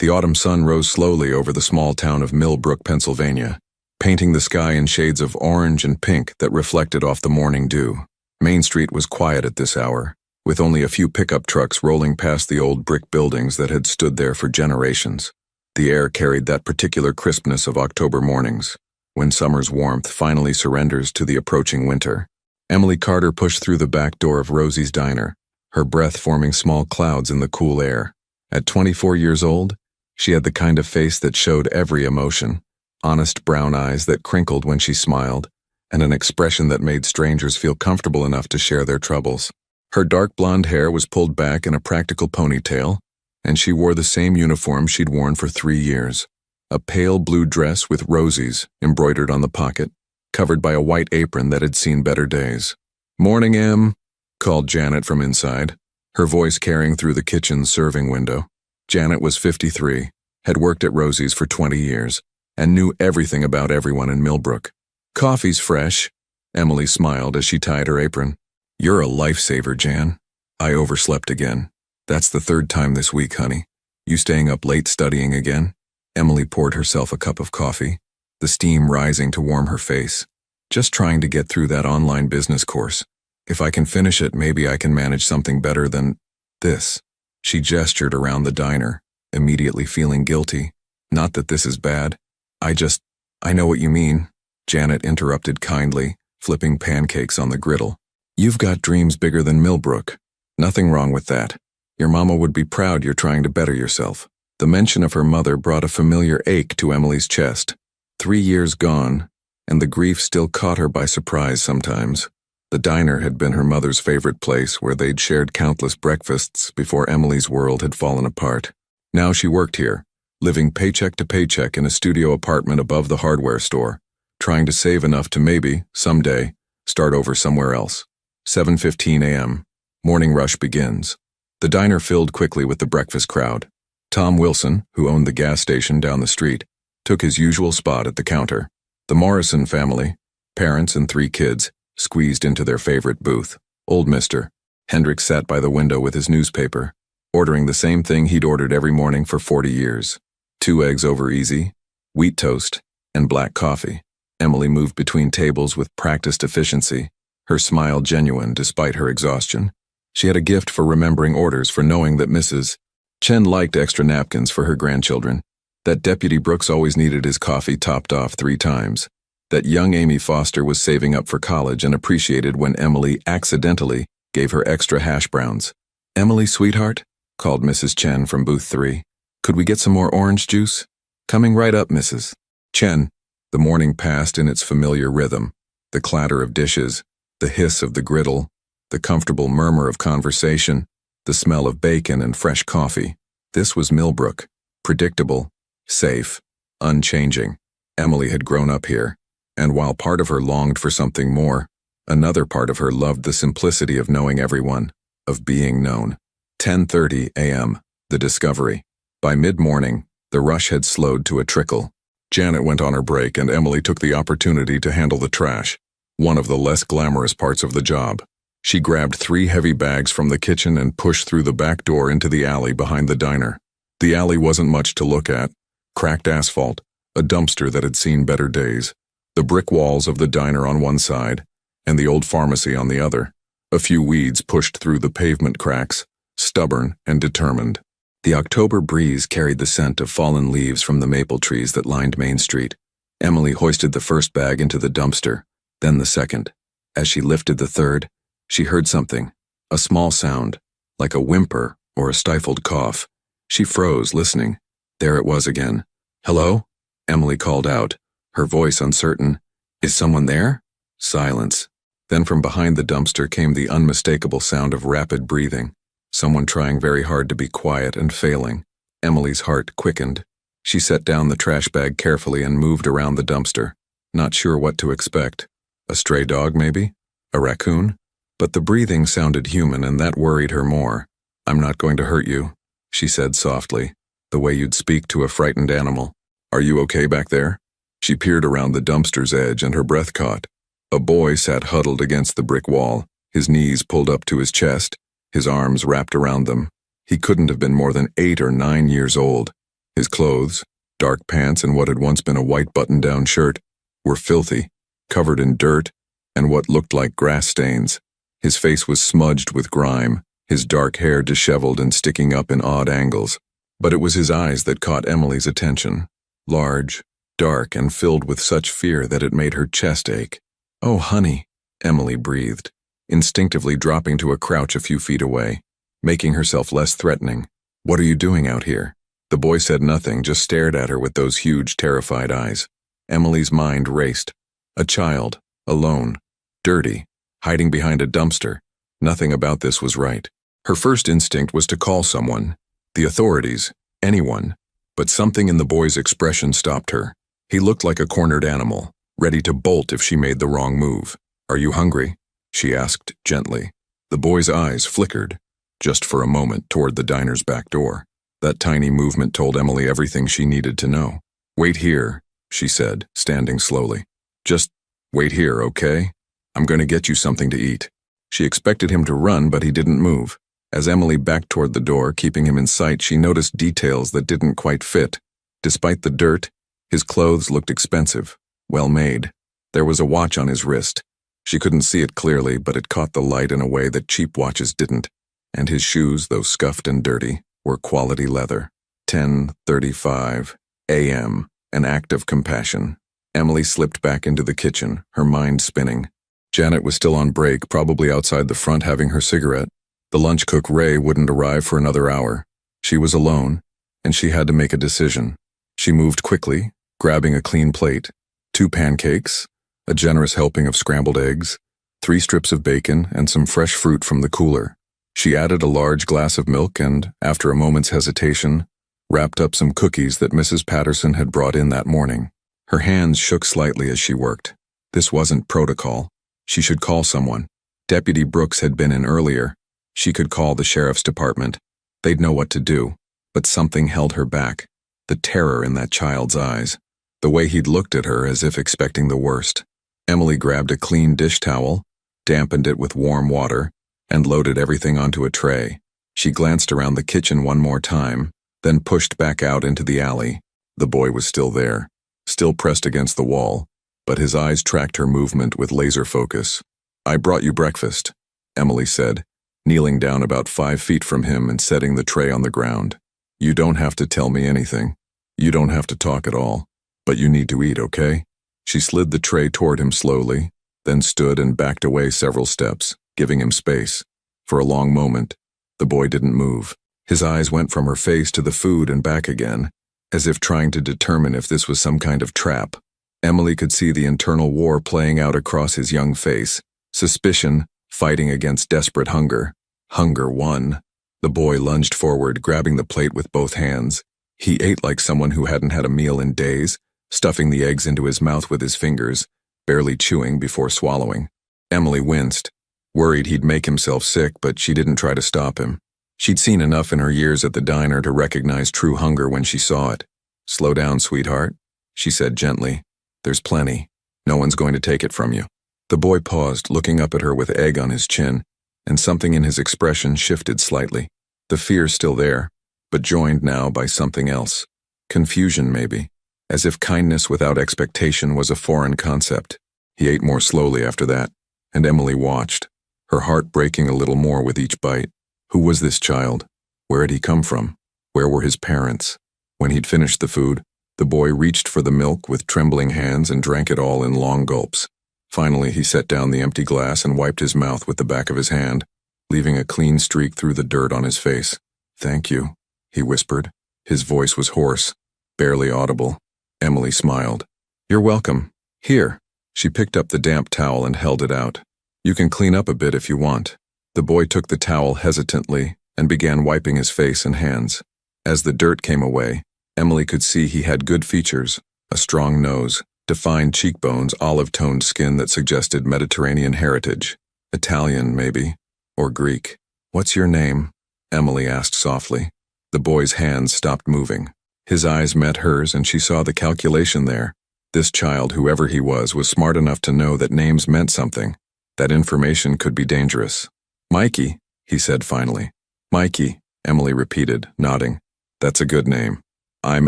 The autumn sun rose slowly over the small town of Millbrook, Pennsylvania, painting the sky in shades of orange and pink that reflected off the morning dew. Main Street was quiet at this hour, with only a few pickup trucks rolling past the old brick buildings that had stood there for generations. The air carried that particular crispness of October mornings, when summer's warmth finally surrenders to the approaching winter. Emily Carter pushed through the back door of Rosie's Diner, her breath forming small clouds in the cool air. At 24 years old, she had the kind of face that showed every emotion, honest brown eyes that crinkled when she smiled, and an expression that made strangers feel comfortable enough to share their troubles. Her dark blonde hair was pulled back in a practical ponytail, and she wore the same uniform she'd worn for 3 years, a pale blue dress with rosies embroidered on the pocket, covered by a white apron that had seen better days. "Morning, Em," called Janet from inside, her voice carrying through the kitchen's serving window. Janet was 53, had worked at Rosie's for 20 years, and knew everything about everyone in Millbrook. "Coffee's fresh," Emily smiled as she tied her apron. "You're a lifesaver, Jan. I overslept again. That's the 3rd time this week, honey. You staying up late studying again?" Emily poured herself a cup of coffee, the steam rising to warm her face. "Just trying to get through that online business course. If I can finish it, maybe I can manage something better than this." She gestured around the diner, immediately feeling guilty. "Not that this is bad. I know what you mean," Janet interrupted kindly, flipping pancakes on the griddle. "You've got dreams bigger than Millbrook. Nothing wrong with that. Your mama would be proud you're trying to better yourself." The mention of her mother brought a familiar ache to Emily's chest. 3 years gone, and the grief still caught her by surprise sometimes. The diner had been her mother's favorite place where they'd shared countless breakfasts before Emily's world had fallen apart. Now she worked here, living paycheck to paycheck in a studio apartment above the hardware store, trying to save enough to maybe, someday, start over somewhere else. 7:15 a.m. Morning rush begins. The diner filled quickly with the breakfast crowd. Tom Wilson, who owned the gas station down the street, took his usual spot at the counter. The Morrison family, parents and 3 kids, squeezed into their favorite booth. Old Mr. Hendricks sat by the window with his newspaper, ordering the same thing he'd ordered every morning for 40 years. 2 eggs over easy, wheat toast, and black coffee. Emily moved between tables with practiced efficiency, her smile genuine despite her exhaustion. She had a gift for remembering orders, for knowing that Mrs. Chen liked extra napkins for her grandchildren, that Deputy Brooks always needed his coffee topped off 3 times, that young Amy Foster was saving up for college and appreciated when Emily accidentally gave her extra hash browns. "Emily, sweetheart," called Mrs. Chen from booth 3. "Could we get some more orange juice?" "Coming right up, Mrs. Chen." The morning passed in its familiar rhythm, the clatter of dishes, the hiss of the griddle, the comfortable murmur of conversation, the smell of bacon and fresh coffee. This was Millbrook, predictable, safe, unchanging. Emily had grown up here, and while part of her longed for something more, another part of her loved the simplicity of knowing everyone, of being known. 10:30 a.m., the discovery. By mid-morning, the rush had slowed to a trickle. Janet went on her break and Emily took the opportunity to handle the trash, one of the less glamorous parts of the job. She grabbed 3 heavy bags from the kitchen and pushed through the back door into the alley behind the diner. The alley wasn't much to look at. Cracked asphalt, a dumpster that had seen better days, the brick walls of the diner on one side, and the old pharmacy on the other. A few weeds pushed through the pavement cracks, stubborn and determined. The October breeze carried the scent of fallen leaves from the maple trees that lined Main Street. Emily hoisted the first bag into the dumpster, then the second. As she lifted the third, she heard something, a small sound, like a whimper or a stifled cough. She froze, listening. There it was again. "Hello?" Emily called out, her voice uncertain. "Is someone there?" Silence. Then from behind the dumpster came the unmistakable sound of rapid breathing, someone trying very hard to be quiet and failing. Emily's heart quickened. She set down the trash bag carefully and moved around the dumpster, not sure what to expect. A stray dog, maybe? A raccoon? But the breathing sounded human, and that worried her more. "I'm not going to hurt you," she said softly, the way you'd speak to a frightened animal. "Are you okay back there?" She peered around the dumpster's edge and her breath caught. A boy sat huddled against the brick wall, his knees pulled up to his chest, his arms wrapped around them. He couldn't have been more than 8 or 9 years old. His clothes, dark pants and what had once been a white button-down shirt, were filthy, covered in dirt and what looked like grass stains. His face was smudged with grime, his dark hair disheveled and sticking up in odd angles. But it was his eyes that caught Emily's attention. Large, dark, and filled with such fear that it made her chest ache. "Oh, honey," Emily breathed, instinctively dropping to a crouch a few feet away, making herself less threatening. "What are you doing out here?" The boy said nothing, just stared at her with those huge, terrified eyes. Emily's mind raced. A child, alone, dirty, hiding behind a dumpster. Nothing about this was right. Her first instinct was to call someone, the authorities, anyone, but something in the boy's expression stopped her. He looked like a cornered animal, ready to bolt if she made the wrong move. "Are you hungry?" she asked gently. The boy's eyes flickered, just for a moment, toward the diner's back door. That tiny movement told Emily everything she needed to know. "Wait here," she said, standing slowly. "Just wait here, okay? I'm going to get you something to eat." She expected him to run, but he didn't move. As Emily backed toward the door, keeping him in sight, she noticed details that didn't quite fit. Despite the dirt, his clothes looked expensive, well-made. There was a watch on his wrist. She couldn't see it clearly, but it caught the light in a way that cheap watches didn't. And his shoes, though scuffed and dirty, were quality leather. 10:35 a.m., an act of compassion. Emily slipped back into the kitchen, her mind spinning. Janet was still on break, probably outside the front having her cigarette. The lunch cook, Ray, wouldn't arrive for another hour. She was alone, and she had to make a decision. She moved quickly, grabbing a clean plate, 2 pancakes, a generous helping of scrambled eggs, 3 strips of bacon, and some fresh fruit from the cooler. She added a large glass of milk and, after a moment's hesitation, wrapped up some cookies that Mrs. Patterson had brought in that morning. Her hands shook slightly as she worked. This wasn't protocol. She should call someone. Deputy Brooks had been in earlier. She could call the sheriff's department. They'd know what to do. But something held her back. The terror in that child's eyes. The way he'd looked at her as if expecting the worst. Emily grabbed a clean dish towel, dampened it with warm water, and loaded everything onto a tray. She glanced around the kitchen one more time, then pushed back out into the alley. The boy was still there, still pressed against the wall, but his eyes tracked her movement with laser focus. "I brought you breakfast," Emily said, kneeling down about 5 feet from him and setting the tray on the ground. "You don't have to tell me anything. You don't have to talk at all. But you need to eat, okay?" She slid the tray toward him slowly, then stood and backed away several steps, giving him space. For a long moment, the boy didn't move. His eyes went from her face to the food and back again, as if trying to determine if this was some kind of trap. Emily could see the internal war playing out across his young face. Suspicion, fighting against desperate hunger. Hunger won. The boy lunged forward, grabbing the plate with both hands. He ate like someone who hadn't had a meal in days, stuffing the eggs into his mouth with his fingers, barely chewing before swallowing. Emily winced, worried he'd make himself sick, but she didn't try to stop him. She'd seen enough in her years at the diner to recognize true hunger when she saw it. "Slow down, sweetheart," she said gently. "There's plenty. No one's going to take it from you." The boy paused, looking up at her with egg on his chin, and something in his expression shifted slightly. The fear still there, but joined now by something else. Confusion, maybe, as if kindness without expectation was a foreign concept. He ate more slowly after that, and Emily watched, her heart breaking a little more with each bite. Who was this child? Where had he come from? Where were his parents? When he'd finished the food, the boy reached for the milk with trembling hands and drank it all in long gulps. Finally, he set down the empty glass and wiped his mouth with the back of his hand, leaving a clean streak through the dirt on his face. "Thank you," he whispered. His voice was hoarse, barely audible. Emily smiled. "You're welcome. Here." She picked up the damp towel and held it out. "You can clean up a bit if you want." The boy took the towel hesitantly and began wiping his face and hands. As the dirt came away, Emily could see he had good features, a strong nose, defined cheekbones, olive-toned skin that suggested Mediterranean heritage. Italian, maybe, or Greek. "What's your name?" Emily asked softly. The boy's hands stopped moving. His eyes met hers and she saw the calculation there. This child, whoever he was smart enough to know that names meant something, that information could be dangerous. "Mikey," he said finally. "Mikey," Emily repeated, nodding. "That's a good name." I'm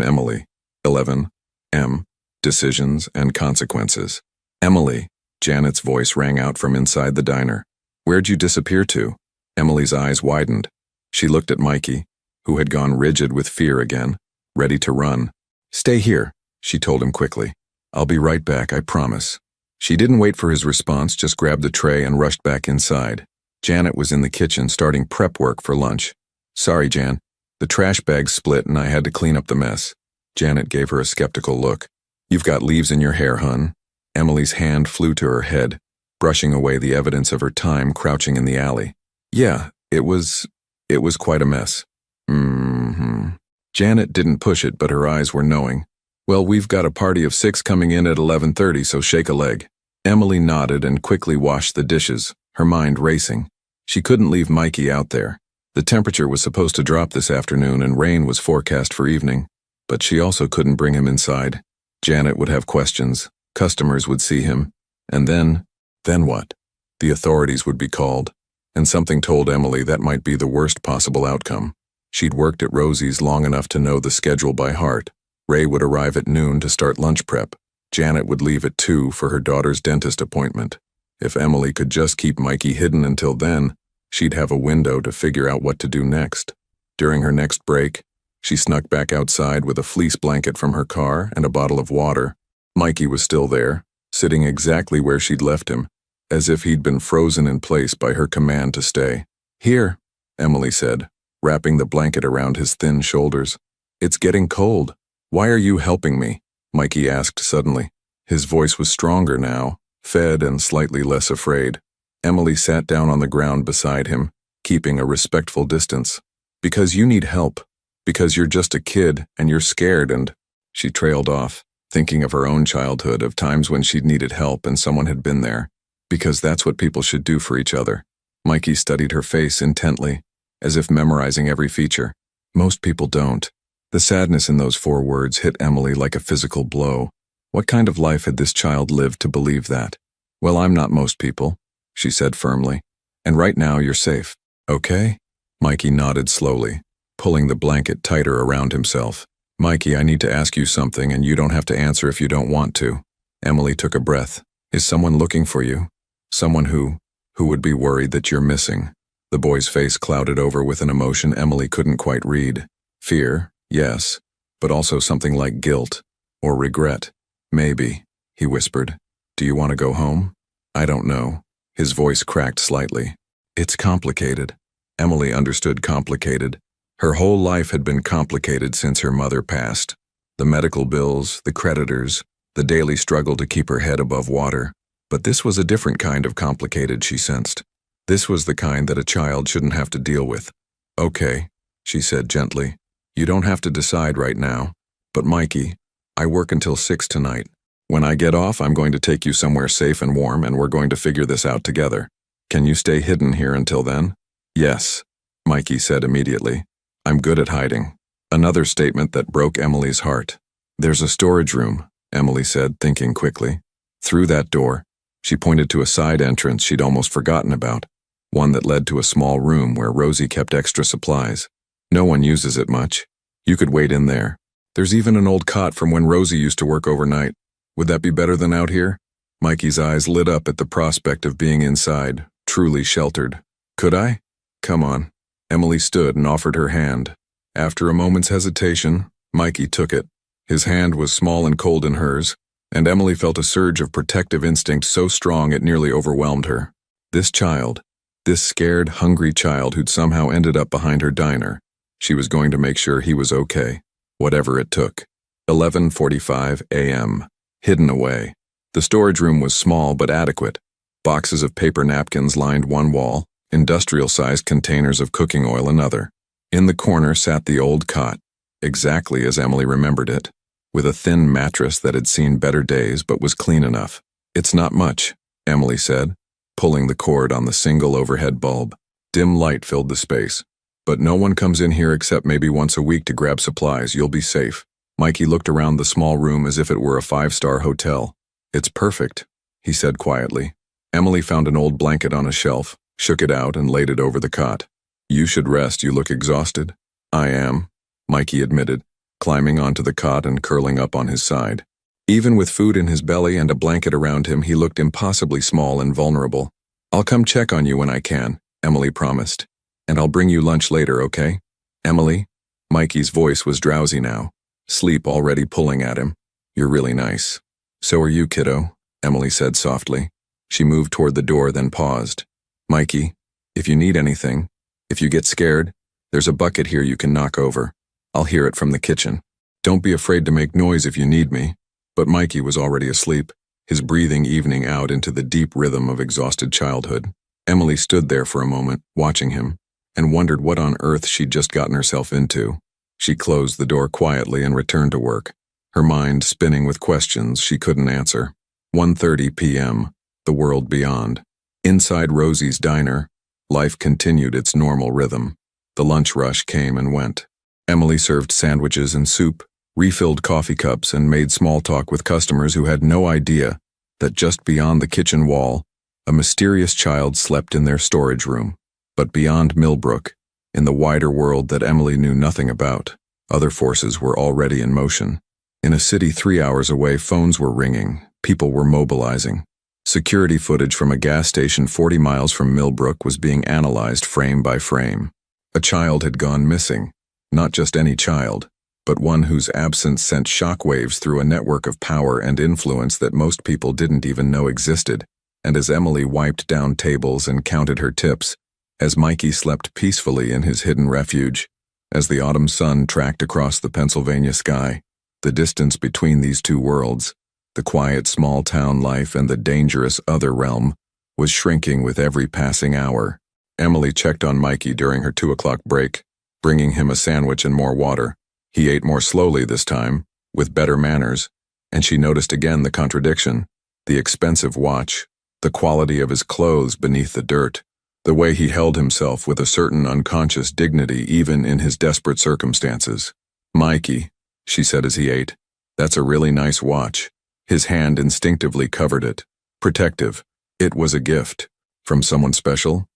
Emily. 11. M. Decisions and consequences. Emily, Janet's voice rang out from inside the diner. Where'd you disappear to? Emily's eyes widened. She looked at Mikey, who had gone rigid with fear again, ready to run. Stay here, she told him quickly. I'll be right back, I promise. She didn't wait for his response, just grabbed the tray and rushed back inside. Janet was in the kitchen starting prep work for lunch. Sorry, Jan. The trash bag split and I had to clean up the mess. Janet gave her a skeptical look. You've got leaves in your hair, hun. Emily's hand flew to her head, brushing away the evidence of her time crouching in the alley. Yeah, it was quite a mess. Janet didn't push it, but her eyes were knowing. Well, we've got a party of 6 coming in at 11:30, so shake a leg. Emily nodded and quickly washed the dishes, her mind racing. She couldn't leave Mikey out there. The temperature was supposed to drop this afternoon and rain was forecast for evening, but she also couldn't bring him inside. Janet would have questions, customers would see him, and then what? The authorities would be called, and something told Emily that might be the worst possible outcome. She'd worked at Rosie's long enough to know the schedule by heart. Ray would arrive at noon to start lunch prep. Janet would leave at 2 for her daughter's dentist appointment. If Emily could just keep Mikey hidden until then, she'd have a window to figure out what to do next. During her next break, she snuck back outside with a fleece blanket from her car and a bottle of water. Mikey was still there, sitting exactly where she'd left him, as if he'd been frozen in place by her command to stay. Here, Emily said, wrapping the blanket around his thin shoulders. It's getting cold. Why are you helping me? Mikey asked suddenly. His voice was stronger now, fed and slightly less afraid. Emily sat down on the ground beside him, keeping a respectful distance. Because you need help. Because you're just a kid and you're scared and… She trailed off, thinking of her own childhood, of times when she'd needed help and someone had been there. Because that's what people should do for each other. Mikey studied her face intently, as if memorizing every feature. Most people don't. The sadness in those 4 words hit Emily like a physical blow. What kind of life had this child lived to believe that? Well, I'm not most people, she said firmly. And right now you're safe. Okay? Mikey nodded slowly, pulling the blanket tighter around himself. Mikey, I need to ask you something and you don't have to answer if you don't want to. Emily took a breath. Is someone looking for you? Someone who would be worried that you're missing. The boy's face clouded over with an emotion Emily couldn't quite read. Fear, yes, but also something like guilt or regret. Maybe, he whispered. Do you want to go home? I don't know. His voice cracked slightly. It's complicated. Emily understood complicated. Her whole life had been complicated since her mother passed. The medical bills, the creditors, the daily struggle to keep her head above water. But this was a different kind of complicated, she sensed. This was the kind that a child shouldn't have to deal with. Okay, she said gently. You don't have to decide right now. But Mikey, I work until 6 tonight. When I get off, I'm going to take you somewhere safe and warm and we're going to figure this out together. Can you stay hidden here until then? Yes, Mikey said immediately. I'm good at hiding. Another statement that broke Emily's heart. There's a storage room, Emily said, thinking quickly. Through that door. She pointed to a side entrance she'd almost forgotten about, one that led to a small room where Rosie kept extra supplies. No one uses it much. You could wait in there. There's even an old cot from when Rosie used to work overnight. Would that be better than out here? Mikey's eyes lit up at the prospect of being inside, truly sheltered. Could I? Come on. Emily stood and offered her hand. After a moment's hesitation, Mikey took it. His hand was small and cold in hers, and Emily felt a surge of protective instinct so strong it nearly overwhelmed her. This child, this scared, hungry child who'd somehow ended up behind her diner, she was going to make sure he was okay, whatever it took. 11:45 a.m. Hidden away. The storage room was small but adequate. Boxes of paper napkins lined one wall, industrial-sized containers of cooking oil another. In the corner sat the old cot, exactly as Emily remembered it, with a thin mattress that had seen better days but was clean enough. It's not much, Emily said, pulling the cord on the single overhead bulb. Dim light filled the space. But no one comes in here except maybe once a week to grab supplies. You'll be safe. Mikey looked around the small room as if it were a 5-star hotel. It's perfect, he said quietly. Emily found an old blanket on a shelf, shook it out and laid it over the cot. You should rest. You look exhausted. I am, Mikey admitted, climbing onto the cot and curling up on his side. Even with food in his belly and a blanket around him, he looked impossibly small and vulnerable. "I'll come check on you when I can," Emily promised. "And I'll bring you lunch later, okay?" "Emily?" Mikey's voice was drowsy now, sleep already pulling at him. "You're really nice." "So are you, kiddo," Emily said softly. She moved toward the door, then paused. "Mikey, if you need anything, if you get scared, there's a bucket here you can knock over. I'll hear it from the kitchen. Don't be afraid to make noise if you need me." But Mikey was already asleep, his breathing evening out into the deep rhythm of exhausted childhood. Emily stood there for a moment, watching him, and wondered what on earth she'd just gotten herself into. She closed the door quietly and returned to work, her mind spinning with questions she couldn't answer. 1:30 p.m., the world beyond. Inside Rosie's diner, life continued its normal rhythm. The lunch rush came and went. Emily served sandwiches and soup, refilled coffee cups, and made small talk with customers who had no idea that just beyond the kitchen wall, a mysterious child slept in their storage room. But beyond Millbrook, in the wider world that Emily knew nothing about, other forces were already in motion. In a city 3 hours away, phones were ringing, people were mobilizing. Security footage from a gas station 40 miles from Millbrook was being analyzed frame by frame. A child had gone missing, not just any child, but one whose absence sent shockwaves through a network of power and influence that most people didn't even know existed. And as Emily wiped down tables and counted her tips, as Mikey slept peacefully in his hidden refuge, as the autumn sun tracked across the Pennsylvania sky, the distance between these two worlds, the quiet small-town life and the dangerous other realm, was shrinking with every passing hour. Emily checked on Mikey during her 2 o'clock break, bringing him a sandwich and more water. He ate more slowly this time, with better manners, and she noticed again the contradiction: the expensive watch, the quality of his clothes beneath the dirt, the way he held himself with a certain unconscious dignity even in his desperate circumstances. "Mikey," she said as he ate, "that's a really nice watch." His hand instinctively covered it. Protective. It was a gift. From someone special?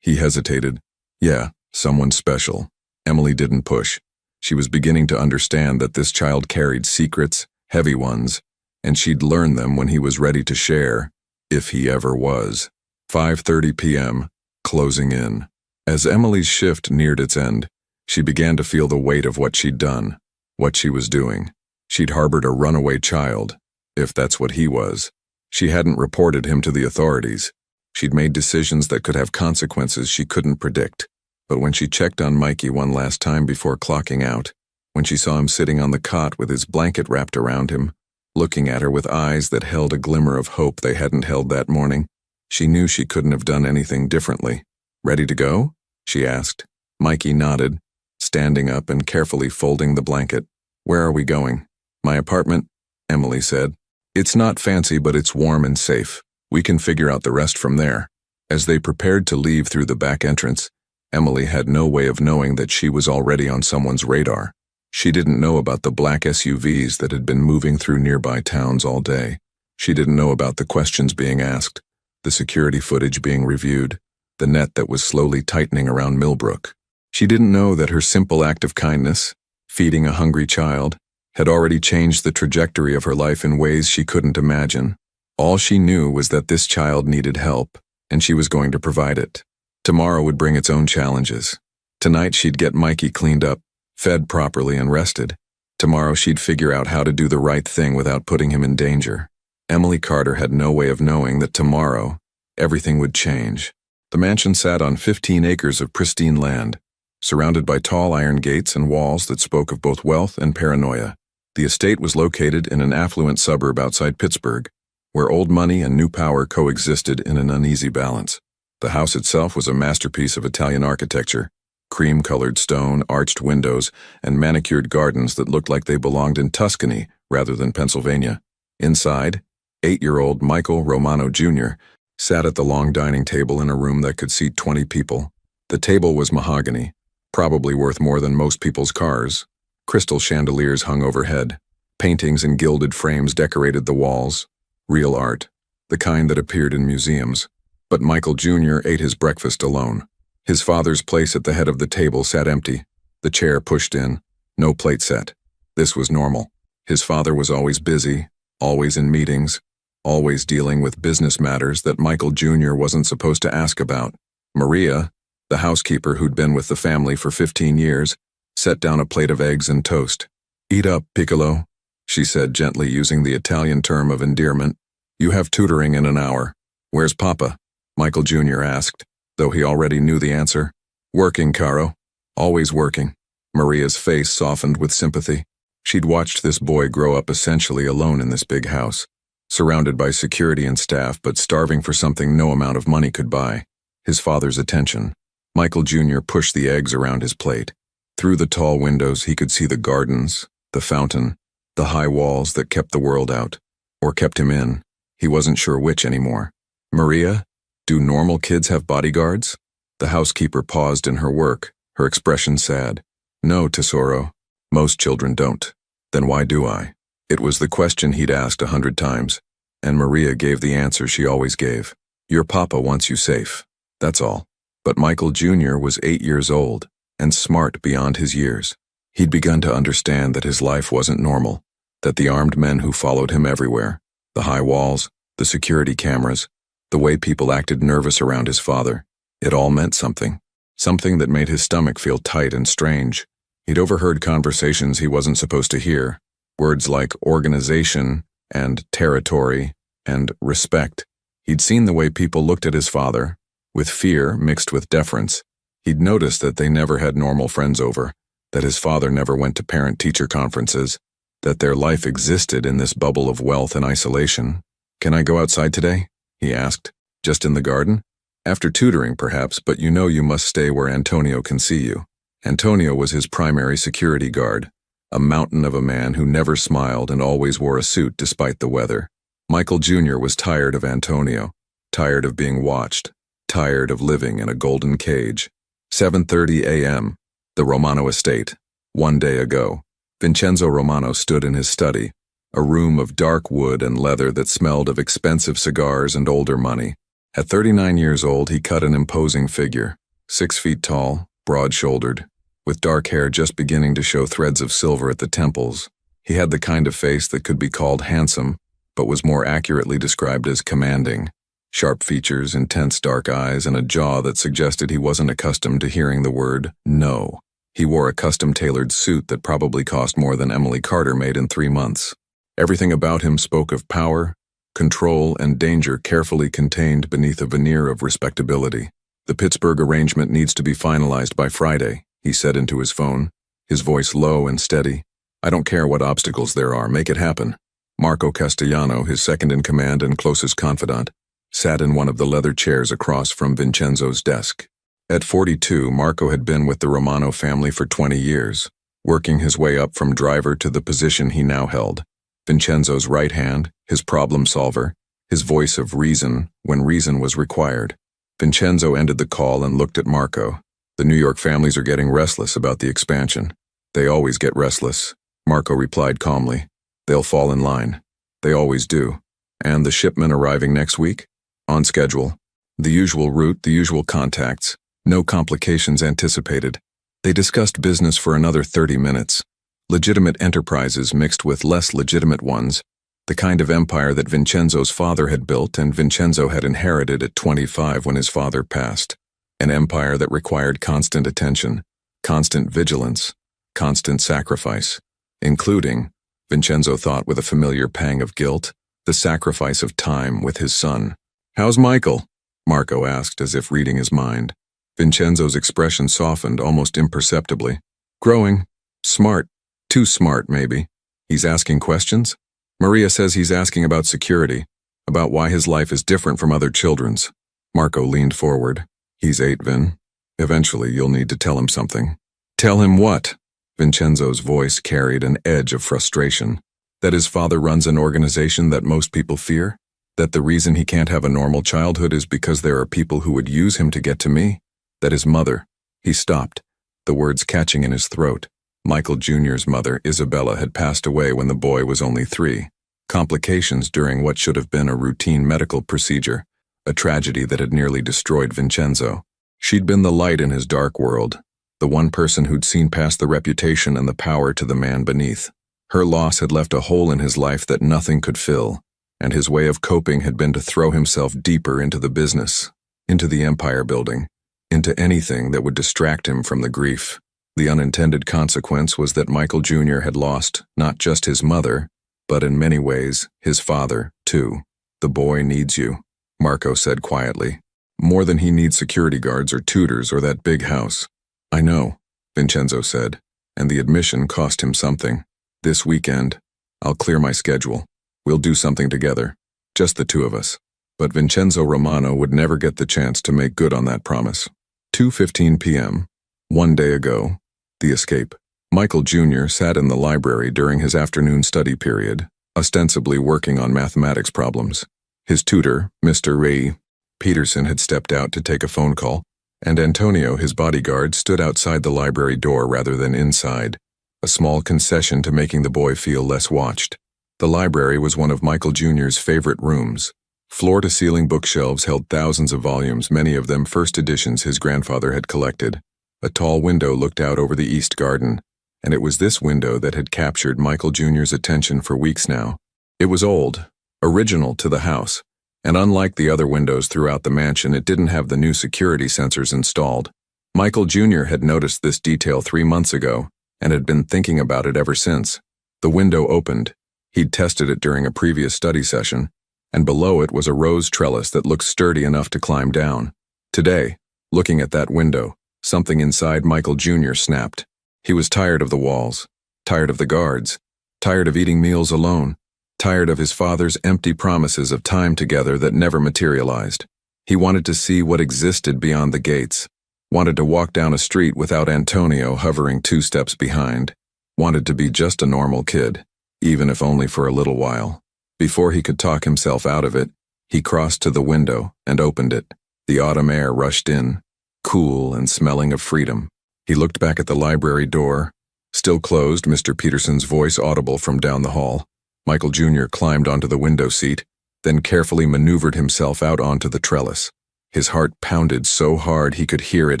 He hesitated. "Yeah, someone special." Emily didn't push. She was beginning to understand that this child carried secrets, heavy ones, and she'd learn them when he was ready to share, if he ever was. 5:30 p.m., closing in. As Emily's shift neared its end, she began to feel the weight of what she'd done, what she was doing. She'd harbored a runaway child, if that's what he was. She hadn't reported him to the authorities. She'd made decisions that could have consequences she couldn't predict. But when she checked on Mikey one last time before clocking out, when she saw him sitting on the cot with his blanket wrapped around him, looking at her with eyes that held a glimmer of hope they hadn't held that morning, she knew she couldn't have done anything differently. "Ready to go?" she asked. Mikey nodded, standing up and carefully folding the blanket. "Where are we going?" "My apartment," Emily said. "It's not fancy, but it's warm and safe. We can figure out the rest from there." As they prepared to leave through the back entrance, Emily had no way of knowing that she was already on someone's radar. She didn't know about the black SUVs that had been moving through nearby towns all day. She didn't know about the questions being asked, the security footage being reviewed, the net that was slowly tightening around Millbrook. She didn't know that her simple act of kindness, feeding a hungry child, had already changed the trajectory of her life in ways she couldn't imagine. All she knew was that this child needed help, and she was going to provide it. Tomorrow would bring its own challenges. Tonight she'd get Mikey cleaned up, fed properly, and rested. Tomorrow she'd figure out how to do the right thing without putting him in danger. Emily Carter had no way of knowing that tomorrow, everything would change. The mansion sat on 15 acres of pristine land, surrounded by tall iron gates and walls that spoke of both wealth and paranoia. The estate was located in an affluent suburb outside Pittsburgh, where old money and new power coexisted in an uneasy balance. The house itself was a masterpiece of Italian architecture, cream-colored stone, arched windows, and manicured gardens that looked like they belonged in Tuscany rather than Pennsylvania. Inside, 8-year-old Michael Romano Jr. sat at the long dining table in a room that could seat 20 people. The table was mahogany, probably worth more than most people's cars. Crystal chandeliers hung overhead. Paintings in gilded frames decorated the walls. Real art, the kind that appeared in museums. But Michael Jr. ate his breakfast alone. His father's place at the head of the table sat empty, the chair pushed in, No plate set. This was normal. His father was always busy, always in meetings, always dealing with business matters that Michael Jr. wasn't supposed to ask about. Maria, the housekeeper who'd been with the family for 15 years, set down a plate of eggs and toast. "Eat up, Piccolo," she said gently, using the Italian term of endearment. "You have tutoring in an hour." "Where's Papa?" Michael Jr. asked, though he already knew the answer. "Working, Caro. Always working." Maria's face softened with sympathy. She'd watched this boy grow up essentially alone in this big house, surrounded by security and staff, but starving for something no amount of money could buy: his father's attention. Michael Jr. pushed the eggs around his plate. Through the tall windows, he could see the gardens, the fountain, the high walls that kept the world out, or kept him in. He wasn't sure which anymore. "Maria, do normal kids have bodyguards?" The housekeeper paused in her work, her expression sad. "No, Tesoro. Most children don't." "Then why do I?" It was the question he'd asked 100 times, and Maria gave the answer she always gave. "Your papa wants you safe. That's all." But Michael Jr. was 8 years old, and smart beyond his years. He'd begun to understand that his life wasn't normal, that the armed men who followed him everywhere, the high walls, the security cameras, the way people acted nervous around his father, it all meant something. Something that made his stomach feel tight and strange. He'd overheard conversations he wasn't supposed to hear, words like organization and territory and respect. He'd seen the way people looked at his father, with fear mixed with deference. He'd noticed that they never had normal friends over, that his father never went to parent-teacher conferences, that their life existed in this bubble of wealth and isolation. "Can I go outside today?" he asked. "Just in the garden?" "After tutoring, perhaps, but you know you must stay where Antonio can see you." Antonio was his primary security guard, a mountain of a man who never smiled and always wore a suit despite the weather. Michael Jr. was tired of Antonio, tired of being watched, tired of living in a golden cage. 7:30 a.m., the Romano estate. One day ago, Vincenzo Romano stood in his study, a room of dark wood and leather that smelled of expensive cigars and older money. At 39 years old, he cut an imposing figure, 6 feet tall, broad-shouldered, with dark hair just beginning to show threads of silver at the temples. He had the kind of face that could be called handsome, but was more accurately described as commanding. Sharp features, intense dark eyes, and a jaw that suggested he wasn't accustomed to hearing the word no. He wore a custom-tailored suit that probably cost more than Emily Carter made in 3 months. Everything about him spoke of power, control, and danger carefully contained beneath a veneer of respectability. "The Pittsburgh arrangement needs to be finalized by Friday," he said into his phone, his voice low and steady. "I don't care what obstacles there are, make it happen." Marco Castellano, his second-in-command and closest confidant, sat in one of the leather chairs across from Vincenzo's desk. At 42, Marco had been with the Romano family for 20 years, working his way up from driver to the position he now held. Vincenzo's right hand, his problem solver, his voice of reason when reason was required. Vincenzo ended the call and looked at Marco. "The New York families are getting restless about the expansion." "They always get restless," Marco replied calmly. "They'll fall in line. They always do." "And the shipment arriving next week?" "On schedule. The usual route, the usual contacts. No complications anticipated." They discussed business for another 30 minutes. Legitimate enterprises mixed with less legitimate ones, the kind of empire that Vincenzo's father had built and Vincenzo had inherited at 25 when his father passed. An empire that required constant attention, constant vigilance, constant sacrifice, including, Vincenzo thought with a familiar pang of guilt, the sacrifice of time with his son. "How's Michael?" Marco asked, as if reading his mind. Vincenzo's expression softened almost imperceptibly. "Growing. Smart. Too smart, maybe. He's asking questions? Maria says he's asking about security, about why his life is different from other children's." Marco leaned forward. "He's 8, Vin. Eventually you'll need to tell him something." "Tell him what?" Vincenzo's voice carried an edge of frustration. "That his father runs an organization that most people fear? That the reason he can't have a normal childhood is because there are people who would use him to get to me? That his mother—" He stopped, the words catching in his throat. Michael Jr.'s mother, Isabella, had passed away when the boy was only 3. Complications during what should have been a routine medical procedure, a tragedy that had nearly destroyed Vincenzo. She'd been the light in his dark world, the one person who'd seen past the reputation and the power to the man beneath. Her loss had left a hole in his life that nothing could fill, and his way of coping had been to throw himself deeper into the business, into the empire building, into anything that would distract him from the grief. The unintended consequence was that Michael Jr. had lost not just his mother, but in many ways, his father, too. "The boy needs you," Marco said quietly. "More than he needs security guards or tutors or that big house." "I know," Vincenzo said, and the admission cost him something. "This weekend, I'll clear my schedule. We'll do something together, just the two of us." But Vincenzo Romano would never get the chance to make good on that promise. 2:15 p.m., one day ago, the escape. Michael Jr. sat in the library during his afternoon study period, ostensibly working on mathematics problems. His tutor, Mr. Ray Peterson, had stepped out to take a phone call, and Antonio, his bodyguard, stood outside the library door rather than inside, a small concession to making the boy feel less watched. The library was one of Michael Jr.'s favorite rooms. Floor-to-ceiling bookshelves held thousands of volumes, many of them first editions his grandfather had collected. A tall window looked out over the east garden, and it was this window that had captured Michael Jr.'s attention for weeks now. It was old, original to the house, and unlike the other windows throughout the mansion, it didn't have the new security sensors installed. Michael Jr. had noticed this detail 3 months ago, and had been thinking about it ever since. The window opened. He'd tested it during a previous study session, and below it was a rose trellis that looked sturdy enough to climb down. Today, looking at that window, something inside Michael Jr. snapped. He was tired of the walls, tired of the guards, tired of eating meals alone, tired of his father's empty promises of time together that never materialized. He wanted to see what existed beyond the gates, wanted to walk down a street without Antonio hovering 2 steps behind, wanted to be just a normal kid, even if only for a little while. Before he could talk himself out of it, he crossed to the window and opened it. The autumn air rushed in, cool and smelling of freedom. He looked back at the library door, still closed, Mr. Peterson's voice audible from down the hall. Michael Jr. climbed onto the window seat, then carefully maneuvered himself out onto the trellis. His heart pounded so hard he could hear it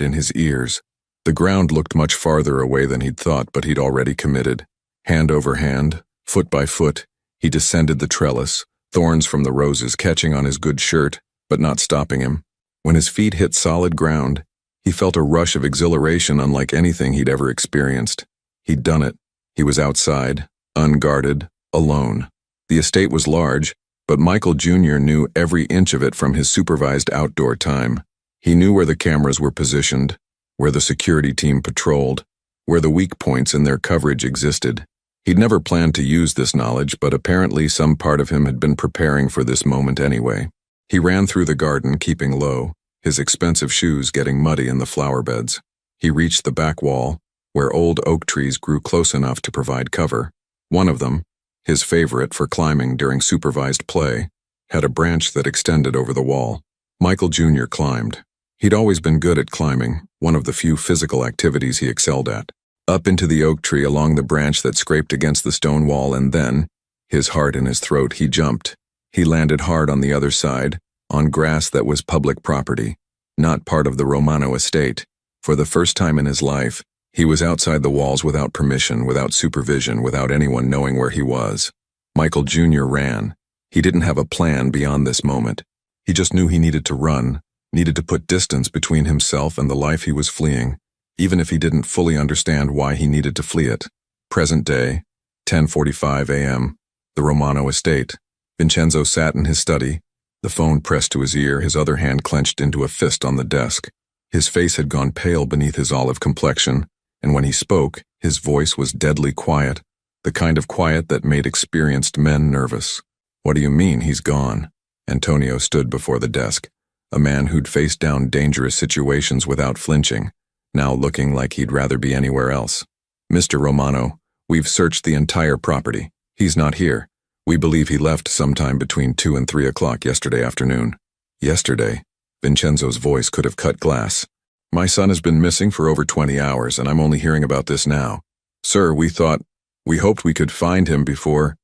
in his ears. The ground looked much farther away than he'd thought, but he'd already committed. Hand over hand, foot by foot, he descended the trellis, thorns from the roses catching on his good shirt, but not stopping him. When his feet hit solid ground, he felt a rush of exhilaration unlike anything he'd ever experienced. He'd done it. He was outside, unguarded, alone. The estate was large, but Michael Jr. knew every inch of it from his supervised outdoor time. He knew where the cameras were positioned, where the security team patrolled, where the weak points in their coverage existed. He'd never planned to use this knowledge, but apparently some part of him had been preparing for this moment anyway. He ran through the garden, keeping low, his expensive shoes getting muddy in the flower beds. He reached the back wall, where old oak trees grew close enough to provide cover. One of them, his favorite for climbing during supervised play, had a branch that extended over the wall. Michael Jr. climbed. He'd always been good at climbing, one of the few physical activities he excelled at. Up into the oak tree along the branch that scraped against the stone wall, and then, his heart in his throat, he jumped. He landed hard on the other side, on grass that was public property, not part of the Romano estate. For the first time in his life, he was outside the walls without permission, without supervision, without anyone knowing where he was. Michael Jr. ran. He didn't have a plan beyond this moment. He just knew he needed to run, needed to put distance between himself and the life he was fleeing, even if he didn't fully understand why he needed to flee it. Present day, 10:45 a.m., the Romano estate. Vincenzo sat in his study, the phone pressed to his ear, his other hand clenched into a fist on the desk. His face had gone pale beneath his olive complexion, and when he spoke, his voice was deadly quiet, the kind of quiet that made experienced men nervous. "What do you mean, he's gone?" Antonio stood before the desk, a man who'd faced down dangerous situations without flinching, now looking like he'd rather be anywhere else. "Mr. Romano, we've searched the entire property. He's not here. We believe he left sometime between 2 and 3 o'clock yesterday afternoon." "Yesterday?" Vincenzo's voice could have cut glass. "My son has been missing for over 20 hours, and I'm only hearing about this now. Sir, we hoped we could find him before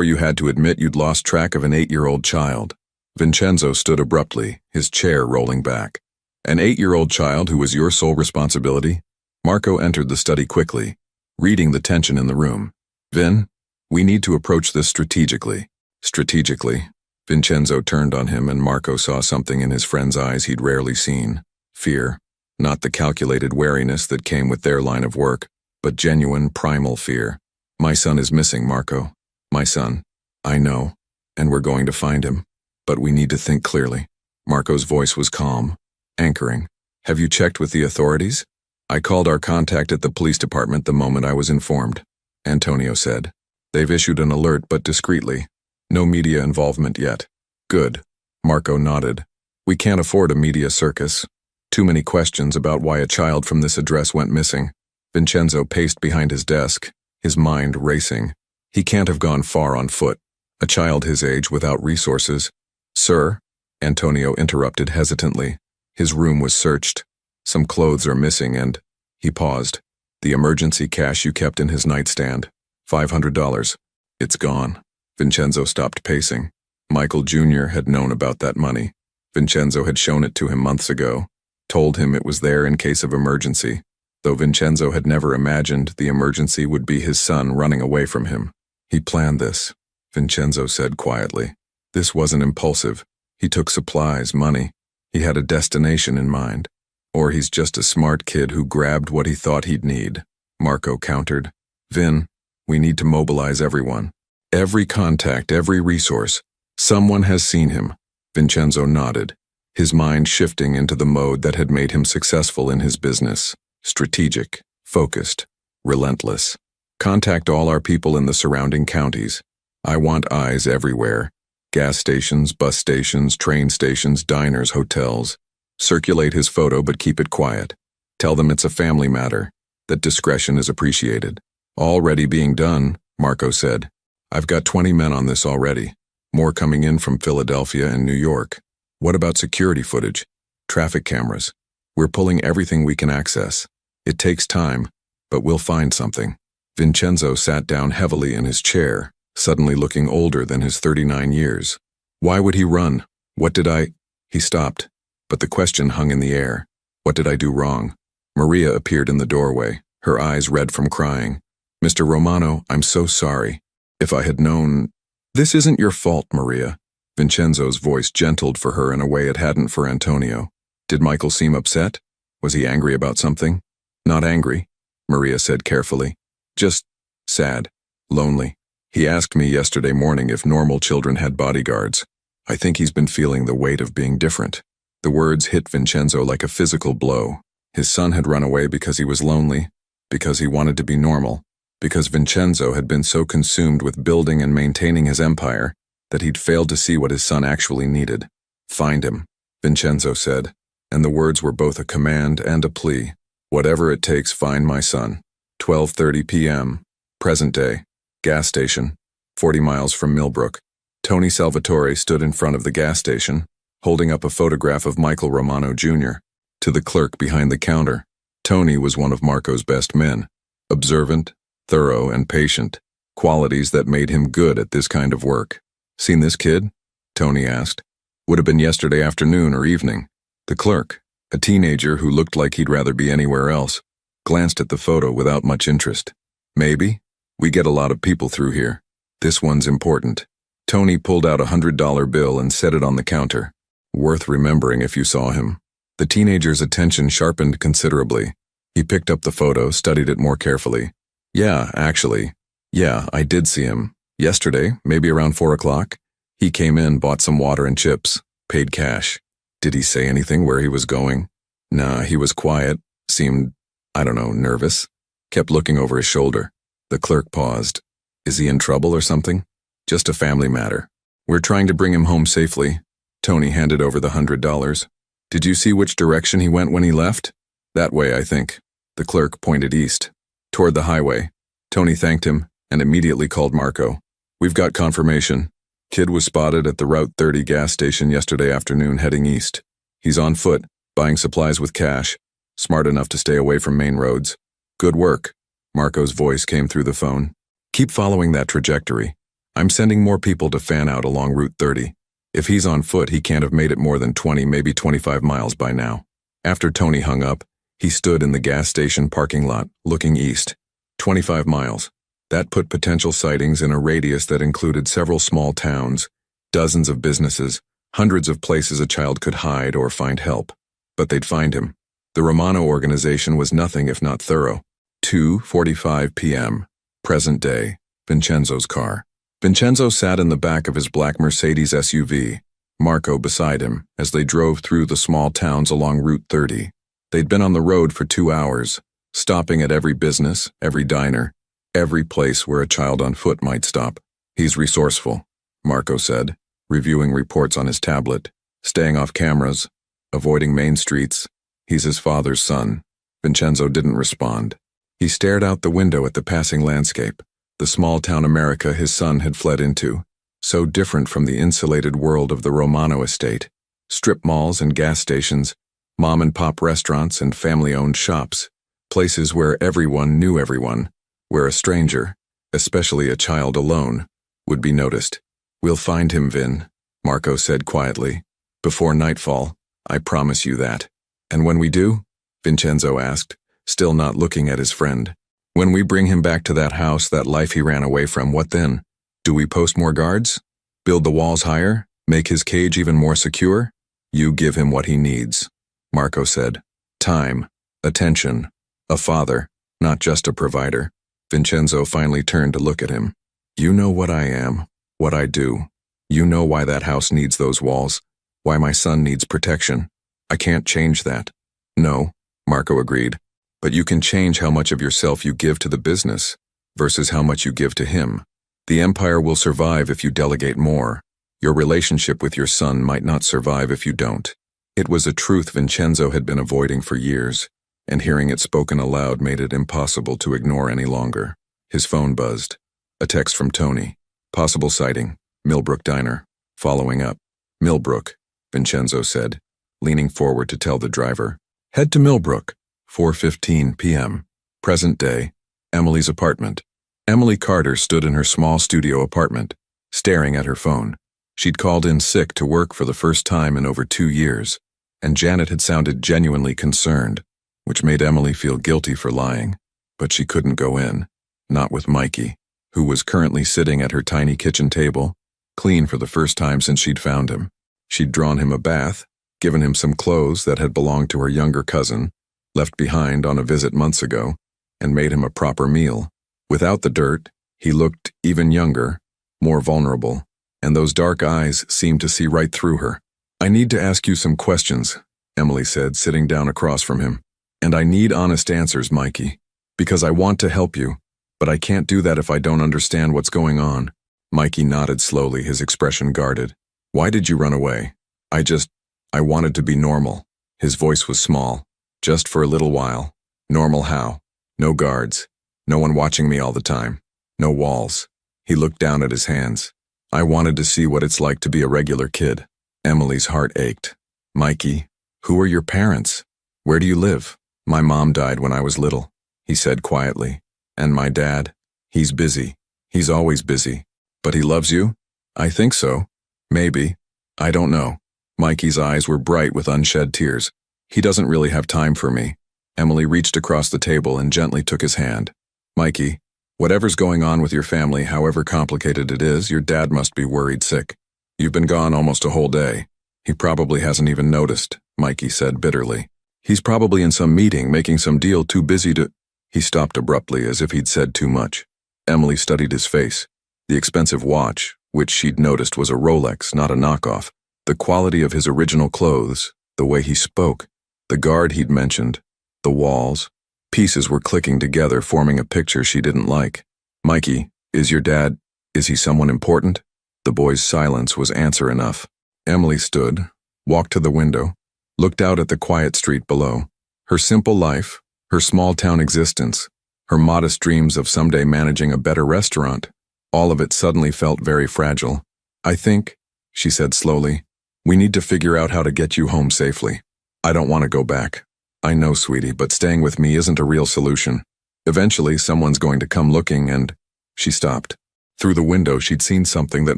you had to admit you'd lost track of an 8-year-old child." Vincenzo stood abruptly, his chair rolling back. "An 8-year-old child who was your sole responsibility?" Marco entered the study quickly, reading the tension in the room. Vin, we need to approach this strategically. Strategically? Vincenzo turned on him and Marco saw something in his friend's eyes he'd rarely seen. Fear. Not the calculated wariness that came with their line of work, but genuine, primal fear. My son is missing, Marco. My son. I know, and we're going to find him. But we need to think clearly. Marco's voice was calm, anchoring. Have you checked with the authorities? I called our contact at the police department the moment I was informed, Antonio said. They've issued an alert, but discreetly. No media involvement yet. Good. Marco nodded. We can't afford a media circus. Too many questions about why a child from this address went missing. Vincenzo paced behind his desk, his mind racing. He can't have gone far on foot. A child his age without resources. Sir, Antonio interrupted hesitantly. His room was searched. Some clothes are missing and, he paused. The emergency cash you kept in his nightstand. $500. It's gone. Vincenzo stopped pacing. Michael Jr. had known about that money. Vincenzo had shown it to him months ago, told him it was there in case of emergency, though Vincenzo had never imagined the emergency would be his son running away from him. He planned this, Vincenzo said quietly. This wasn't impulsive. He took supplies, money. He had a destination in mind. Or he's just a smart kid who grabbed what he thought he'd need. Marco countered. Vin, we need to mobilize everyone. Every contact, every resource. Someone has seen him. Vincenzo nodded, his mind shifting into the mode that had made him successful in his business. Strategic, focused, relentless. Contact all our people in the surrounding counties. I want eyes everywhere. Gas stations, bus stations, train stations, diners, hotels. Circulate his photo but keep it quiet. Tell them it's a family matter, that discretion is appreciated. Already being done, Marco said. I've got 20 men on this already. More coming in from Philadelphia and New York. What about security footage? Traffic cameras. We're pulling everything we can access. It takes time, but we'll find something. Vincenzo sat down heavily in his chair, suddenly looking older than his 39 years. Why would he run? What did I... He stopped, but the question hung in the air. What did I do wrong? Maria appeared in the doorway, her eyes red from crying. Mr. Romano, I'm so sorry. If I had known... This isn't your fault, Maria. Vincenzo's voice gentled for her in a way it hadn't for Antonio. Did Michael seem upset? Was he angry about something? Not angry, Maria said carefully. Just sad, lonely. He asked me yesterday morning if normal children had bodyguards. I think he's been feeling the weight of being different. The words hit Vincenzo like a physical blow. His son had run away because he was lonely, because he wanted to be normal, because Vincenzo had been so consumed with building and maintaining his empire that he'd failed to see what his son actually needed. Find him, Vincenzo said, and the words were both a command and a plea. Whatever it takes, find my son. 12:30 p.m., present day, gas station, 40 miles from Millbrook. Tony Salvatore stood in front of the gas station, holding up a photograph of Michael Romano Jr. To the clerk behind the counter. Tony was one of Marco's best men, observant, thorough, and patient, qualities that made him good at this kind of work. Seen this kid? Tony asked. Would have been yesterday afternoon or evening. The clerk, a teenager who looked like he'd rather be anywhere else, glanced at the photo without much interest. Maybe. We get a lot of people through here. This one's important. Tony pulled out a $100 bill and set it on the counter. Worth remembering if you saw him. The teenager's attention sharpened considerably. He picked up the photo, studied it more carefully. Yeah, actually. Yeah, I did see him. Yesterday, maybe around 4 o'clock. He came in, bought some water and chips, paid cash. Did he say anything where he was going? Nah, he was quiet, seemed, nervous. Kept looking over his shoulder. The clerk paused. Is he in trouble or something? Just a family matter. We're trying to bring him home safely. Tony handed over the $100. Did you see which direction he went when he left? That way, I think. The clerk pointed east, toward the highway. Tony thanked him and immediately called Marco. We've got confirmation. Kid was spotted at the Route 30 gas station yesterday afternoon heading east. He's on foot, buying supplies with cash, smart enough to stay away from main roads. Good work. Marco's voice came through the phone. Keep following that trajectory. I'm sending more people to fan out along Route 30. If he's on foot, he can't have made it more than 20, maybe 25 miles by now. After Tony hung up, He stood in the gas station parking lot, looking east. 25 miles. That put potential sightings in a radius that included several small towns, dozens of businesses, hundreds of places a child could hide or find help. But they'd find him. The Romano organization was nothing if not thorough. 2:45 p.m. Present day. Vincenzo's car. Vincenzo sat in the back of his black Mercedes SUV, Marco beside him, as they drove through the small towns along Route 30. They'd been on the road for 2 hours, stopping at every business, every diner, every place where a child on foot might stop. He's resourceful, Marco said, reviewing reports on his tablet, staying off cameras, avoiding main streets. He's his father's son. Vincenzo didn't respond. He stared out the window at the passing landscape, the small-town America his son had fled into, so different from the insulated world of the Romano estate. Strip malls and gas stations, mom-and-pop restaurants and family-owned shops, places where everyone knew everyone, where a stranger, especially a child alone, would be noticed. "We'll find him, Vin," Marco said quietly. "Before nightfall, I promise you that." "And when we do?" Vincenzo asked, still not looking at his friend. "When we bring him back to that house, that life he ran away from, what then? Do we post more guards? Build the walls higher? Make his cage even more secure? You give him what he needs," Marco said. "Time, attention, a father, not just a provider." Vincenzo finally turned to look at him. "You know what I am, what I do. You know why that house needs those walls, why my son needs protection. I can't change that." "No," Marco agreed, "but you can change how much of yourself you give to the business versus how much you give to him. The empire will survive if you delegate more. Your relationship with your son might not survive if you don't." It was a truth Vincenzo had been avoiding for years, and hearing it spoken aloud made it impossible to ignore any longer. His phone buzzed. A text from Tony. "Possible sighting, Millbrook Diner. Following up." "Millbrook," Vincenzo said, leaning forward to tell the driver. "Head to Millbrook, 4:15 p.m. Present day, Emily's apartment." Emily Carter stood in her small studio apartment, staring at her phone. She'd called in sick to work for the first time in over 2 years, and Janet had sounded genuinely concerned, which made Emily feel guilty for lying. But she couldn't go in, not with Mikey, who was currently sitting at her tiny kitchen table, clean for the first time since she'd found him. She'd drawn him a bath, given him some clothes that had belonged to her younger cousin, left behind on a visit months ago, and made him a proper meal. Without the dirt, he looked even younger, more vulnerable, and those dark eyes seemed to see right through her. "I need to ask you some questions," Emily said, sitting down across from him. "And I need honest answers, Mikey, because I want to help you, but I can't do that if I don't understand what's going on." Mikey nodded slowly, his expression guarded. "Why did you run away?" I wanted to be normal." His voice was small. "Just for a little while." "Normal how?" "No guards. No one watching me all the time. No walls." He looked down at his hands. "I wanted to see what it's like to be a regular kid." Emily's heart ached. "Mikey, who are your parents? Where do you live?" "My mom died when I was little," he said quietly. "And my dad? He's busy. He's always busy. But he loves you?" "I think so. Maybe. I don't know." Mikey's eyes were bright with unshed tears. "He doesn't really have time for me." Emily reached across the table and gently took his hand. "Mikey, whatever's going on with your family, however complicated it is, your dad must be worried sick. You've been gone almost a whole day. He probably hasn't even noticed," Mikey said bitterly. "He's probably in some meeting, making some deal, too busy to—" He stopped abruptly as if he'd said too much. Emily studied his face. The expensive watch, which she'd noticed was a Rolex, not a knockoff, the quality of his original clothes, the way he spoke, the guard he'd mentioned, the walls. Pieces were clicking together, forming a picture she didn't like. "Mikey, is he someone important?" The boy's silence was answer enough. Emily stood, walked to the window, looked out at the quiet street below. Her simple life, her small-town existence, her modest dreams of someday managing a better restaurant, all of it suddenly felt very fragile. "I think," she said slowly, "we need to figure out how to get you home safely. I don't want to go back. I know, sweetie, but staying with me isn't a real solution. Eventually, someone's going to come looking and—" She stopped. Through the window, she'd seen something that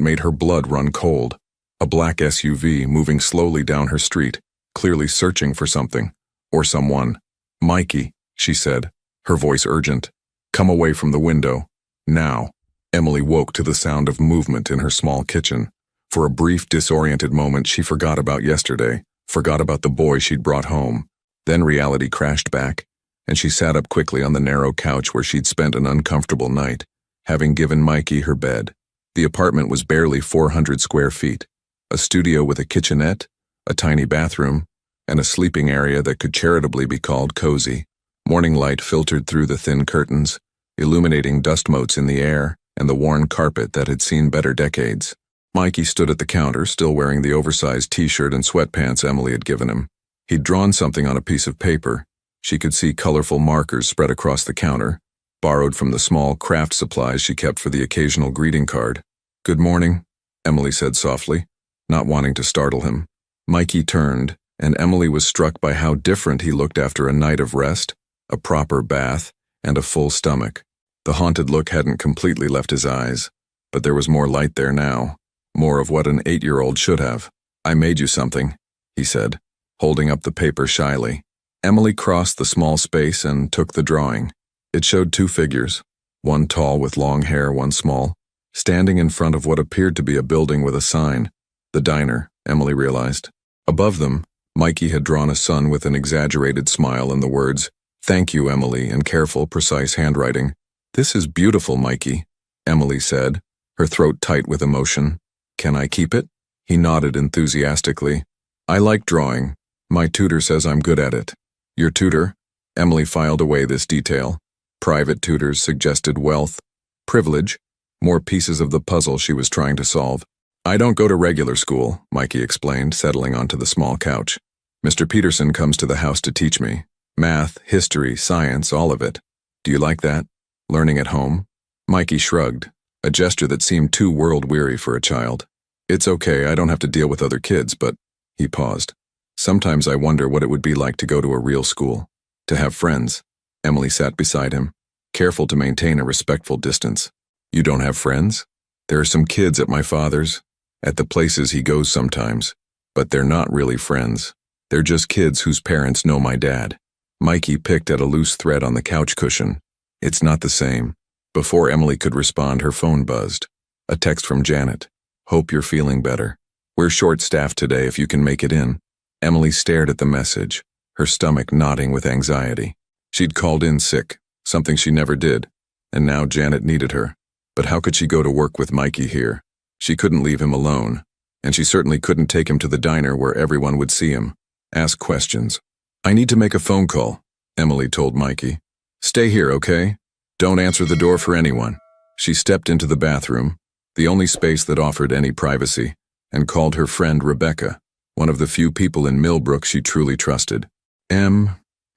made her blood run cold. A black SUV moving slowly down her street, clearly searching for something, or someone. Mikey, she said, her voice urgent. Come away from the window. Now. Emily woke to the sound of movement in her small kitchen. For a brief, disoriented moment, she forgot about yesterday, forgot about the boy she'd brought home. Then reality crashed back, and she sat up quickly on the narrow couch where she'd spent an uncomfortable night, having given Mikey her bed. The apartment was barely 400 square feet, a studio with a kitchenette, a tiny bathroom, and a sleeping area that could charitably be called cozy. Morning light filtered through the thin curtains, illuminating dust motes in the air and the worn carpet that had seen better decades. Mikey stood at the counter, still wearing the oversized t-shirt and sweatpants Emily had given him. He'd drawn something on a piece of paper. She could see colorful markers spread across the counter, borrowed from the small craft supplies she kept for the occasional greeting card. Good morning, Emily said softly, not wanting to startle him. Mikey turned, and Emily was struck by how different he looked after a night of rest, a proper bath, and a full stomach. The haunted look hadn't completely left his eyes, but there was more light there now, more of what an 8-year-old should have. I made you something, he said, holding up the paper shyly. Emily crossed the small space and took the drawing. It showed 2 figures, one tall with long hair, one small, standing in front of what appeared to be a building with a sign. The diner, Emily realized. Above them, Mikey had drawn a sun with an exaggerated smile and the words, "Thank you, Emily," in careful, precise handwriting. This is beautiful, Mikey, Emily said, her throat tight with emotion. Can I keep it? He nodded enthusiastically. I like drawing. My tutor says I'm good at it. Your tutor? Emily filed away this detail. Private tutors suggested wealth, privilege, more pieces of the puzzle she was trying to solve. I don't go to regular school, Mikey explained, settling onto the small couch. Mr. Peterson comes to the house to teach me. Math, history, science, all of it. Do you like that? Learning at home? Mikey shrugged, a gesture that seemed too world-weary for a child. It's okay, I don't have to deal with other kids, but... He paused. Sometimes I wonder what it would be like to go to a real school, to have friends. Emily sat beside him, careful to maintain a respectful distance. You don't have friends? There are some kids at my father's, at the places he goes sometimes, but they're not really friends. They're just kids whose parents know my dad. Mikey picked at a loose thread on the couch cushion. It's not the same. Before Emily could respond, her phone buzzed. A text from Janet. Hope you're feeling better. We're short-staffed today if you can make it in. Emily stared at the message, her stomach knotting with anxiety. She'd called in sick, something she never did, and now Janet needed her. But how could she go to work with Mikey here? She couldn't leave him alone, and she certainly couldn't take him to the diner where everyone would see him. Ask questions. I need to make a phone call, Emily told Mikey. Stay here, okay? Don't answer the door for anyone. She stepped into the bathroom, the only space that offered any privacy, and called her friend Rebecca, one of the few people in Millbrook she truly trusted.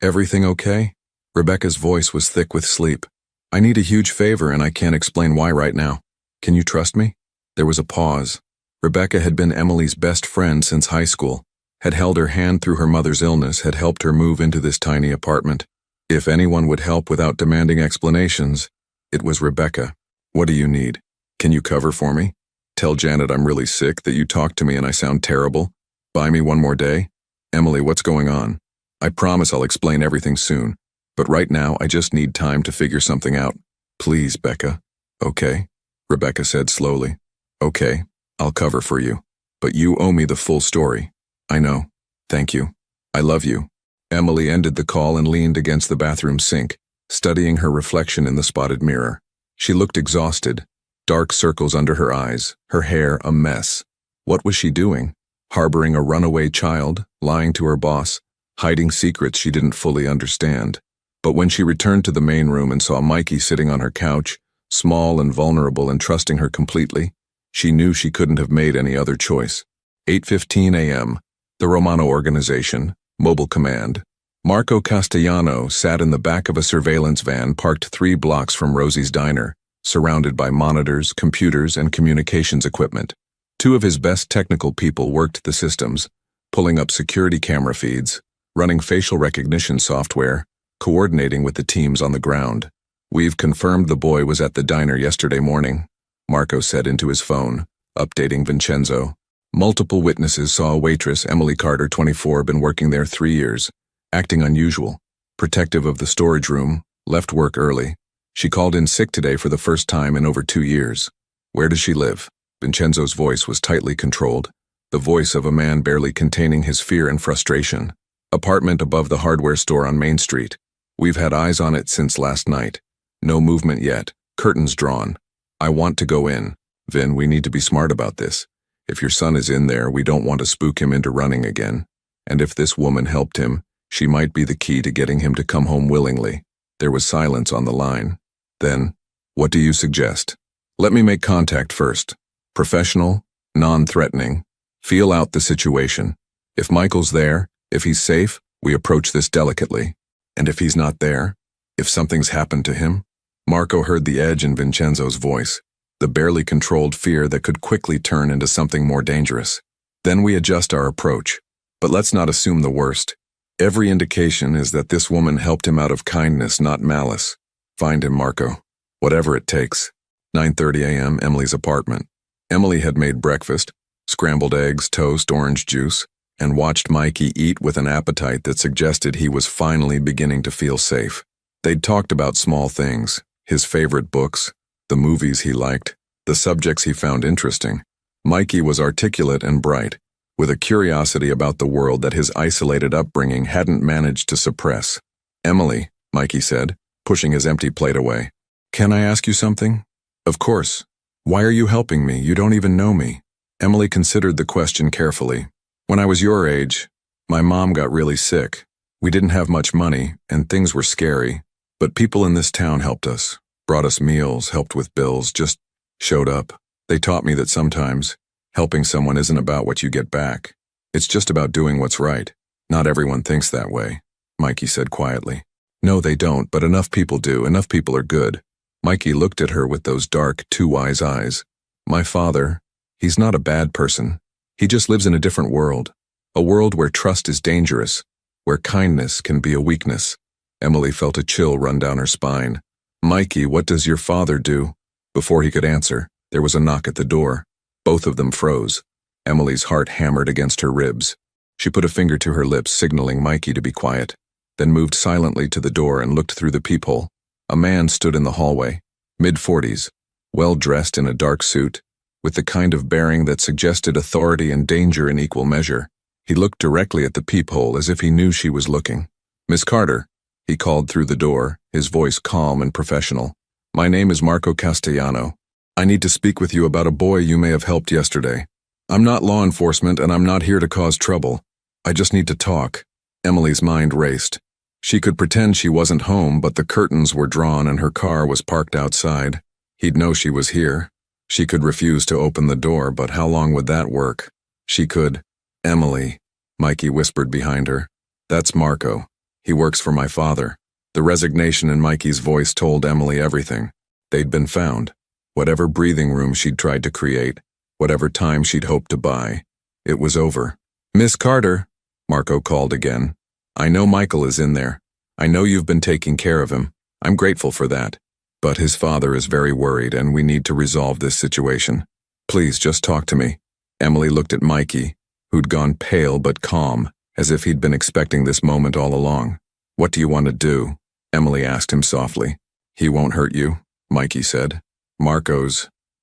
Everything okay? Rebecca's voice was thick with sleep. I need a huge favor and I can't explain why right now. Can you trust me? There was a pause. Rebecca had been Emily's best friend since high school, had held her hand through her mother's illness, had helped her move into this tiny apartment. If anyone would help without demanding explanations, it was Rebecca. What do you need? Can you cover for me? Tell Janet I'm really sick, that you talked to me and I sound terrible. Buy me one more day? Emily, what's going on? I promise I'll explain everything soon, but right now I just need time to figure something out. Please, Becca. Okay, Rebecca said slowly. Okay, I'll cover for you, but you owe me the full story. I know. Thank you. I love you. Emily ended the call and leaned against the bathroom sink, studying her reflection in the spotted mirror. She looked exhausted, dark circles under her eyes, her hair a mess. What was she doing? Harboring a runaway child, lying to her boss, hiding secrets she didn't fully understand. But when she returned to the main room and saw Mikey sitting on her couch, small and vulnerable and trusting her completely, she knew she couldn't have made any other choice. 8:15 a.m., the Romano organization, Mobile Command. Marco Castellano sat in the back of a surveillance van parked 3 blocks from Rosie's diner, surrounded by monitors, computers, and communications equipment. 2 of his best technical people worked the systems, pulling up security camera feeds, running facial recognition software, coordinating with the teams on the ground. We've confirmed the boy was at the diner yesterday morning, Marco said into his phone, updating Vincenzo. Multiple witnesses saw a waitress, Emily Carter, 24, been working there 3 years, acting unusual, protective of the storage room, left work early. She called in sick today for the first time in over 2 years. Where does she live? Vincenzo's voice was tightly controlled, the voice of a man barely containing his fear and frustration. Apartment above the hardware store on Main Street. We've had eyes on it since last night. No movement yet, curtains drawn. I want to go in. Vin, we need to be smart about this. If your son is in there, we don't want to spook him into running again. And if this woman helped him, she might be the key to getting him to come home willingly. There was silence on the line. Then, what do you suggest? Let me make contact first. Professional, non-threatening. Feel out the situation. If Michael's there, if he's safe, we approach this delicately. And if he's not there, if something's happened to him? Marco heard the edge in Vincenzo's voice, the barely controlled fear that could quickly turn into something more dangerous. Then we adjust our approach. But let's not assume the worst. Every indication is that this woman helped him out of kindness, not malice. Find him, Marco. Whatever it takes. 9:30 a.m., Emily's apartment. Emily had made breakfast, scrambled eggs, toast, orange juice, and watched Mikey eat with an appetite that suggested he was finally beginning to feel safe. They'd talked about small things, his favorite books, the movies he liked, the subjects he found interesting. Mikey was articulate and bright, with a curiosity about the world that his isolated upbringing hadn't managed to suppress. Emily, Mikey said, pushing his empty plate away. Can I ask you something? Of course. Why are you helping me? You don't even know me. Emily considered the question carefully. When I was your age, my mom got really sick. We didn't have much money, and things were scary. But people in this town helped us, brought us meals, helped with bills, just showed up. They taught me that sometimes helping someone isn't about what you get back. It's just about doing what's right. Not everyone thinks that way, Mikey said quietly. No, they don't, but enough people do. Enough people are good. Mikey looked at her with those dark, too wise eyes. My father, he's not a bad person. He just lives in a different world. A world where trust is dangerous, where kindness can be a weakness. Emily felt a chill run down her spine. Mikey, what does your father do? Before he could answer, there was a knock at the door. Both of them froze. Emily's heart hammered against her ribs. She put a finger to her lips, signaling Mikey to be quiet, then moved silently to the door and looked through the peephole. A man stood in the hallway, mid-40s, well-dressed in a dark suit, with the kind of bearing that suggested authority and danger in equal measure. He looked directly at the peephole as if he knew she was looking. Miss Carter, he called through the door, his voice calm and professional. My name is Marco Castellano. I need to speak with you about a boy you may have helped yesterday. I'm not law enforcement and I'm not here to cause trouble. I just need to talk. Emily's mind raced. She could pretend she wasn't home, but the curtains were drawn and her car was parked outside. He'd know she was here. She could refuse to open the door, but how long would that work? She could. Emily, Mikey whispered behind her. That's Marco. He works for my father. The resignation in Mikey's voice told Emily everything. They'd been found. Whatever breathing room she'd tried to create, whatever time she'd hoped to buy, it was over. Miss Carter, Marco called again. I know Michael is in there. I know you've been taking care of him. I'm grateful for that. But his father is very worried and we need to resolve this situation. Please just talk to me. Emily looked at Mikey, who'd gone pale but calm, as if he'd been expecting this moment all along. What do you want to do? Emily asked him softly. He won't hurt you, Mikey said.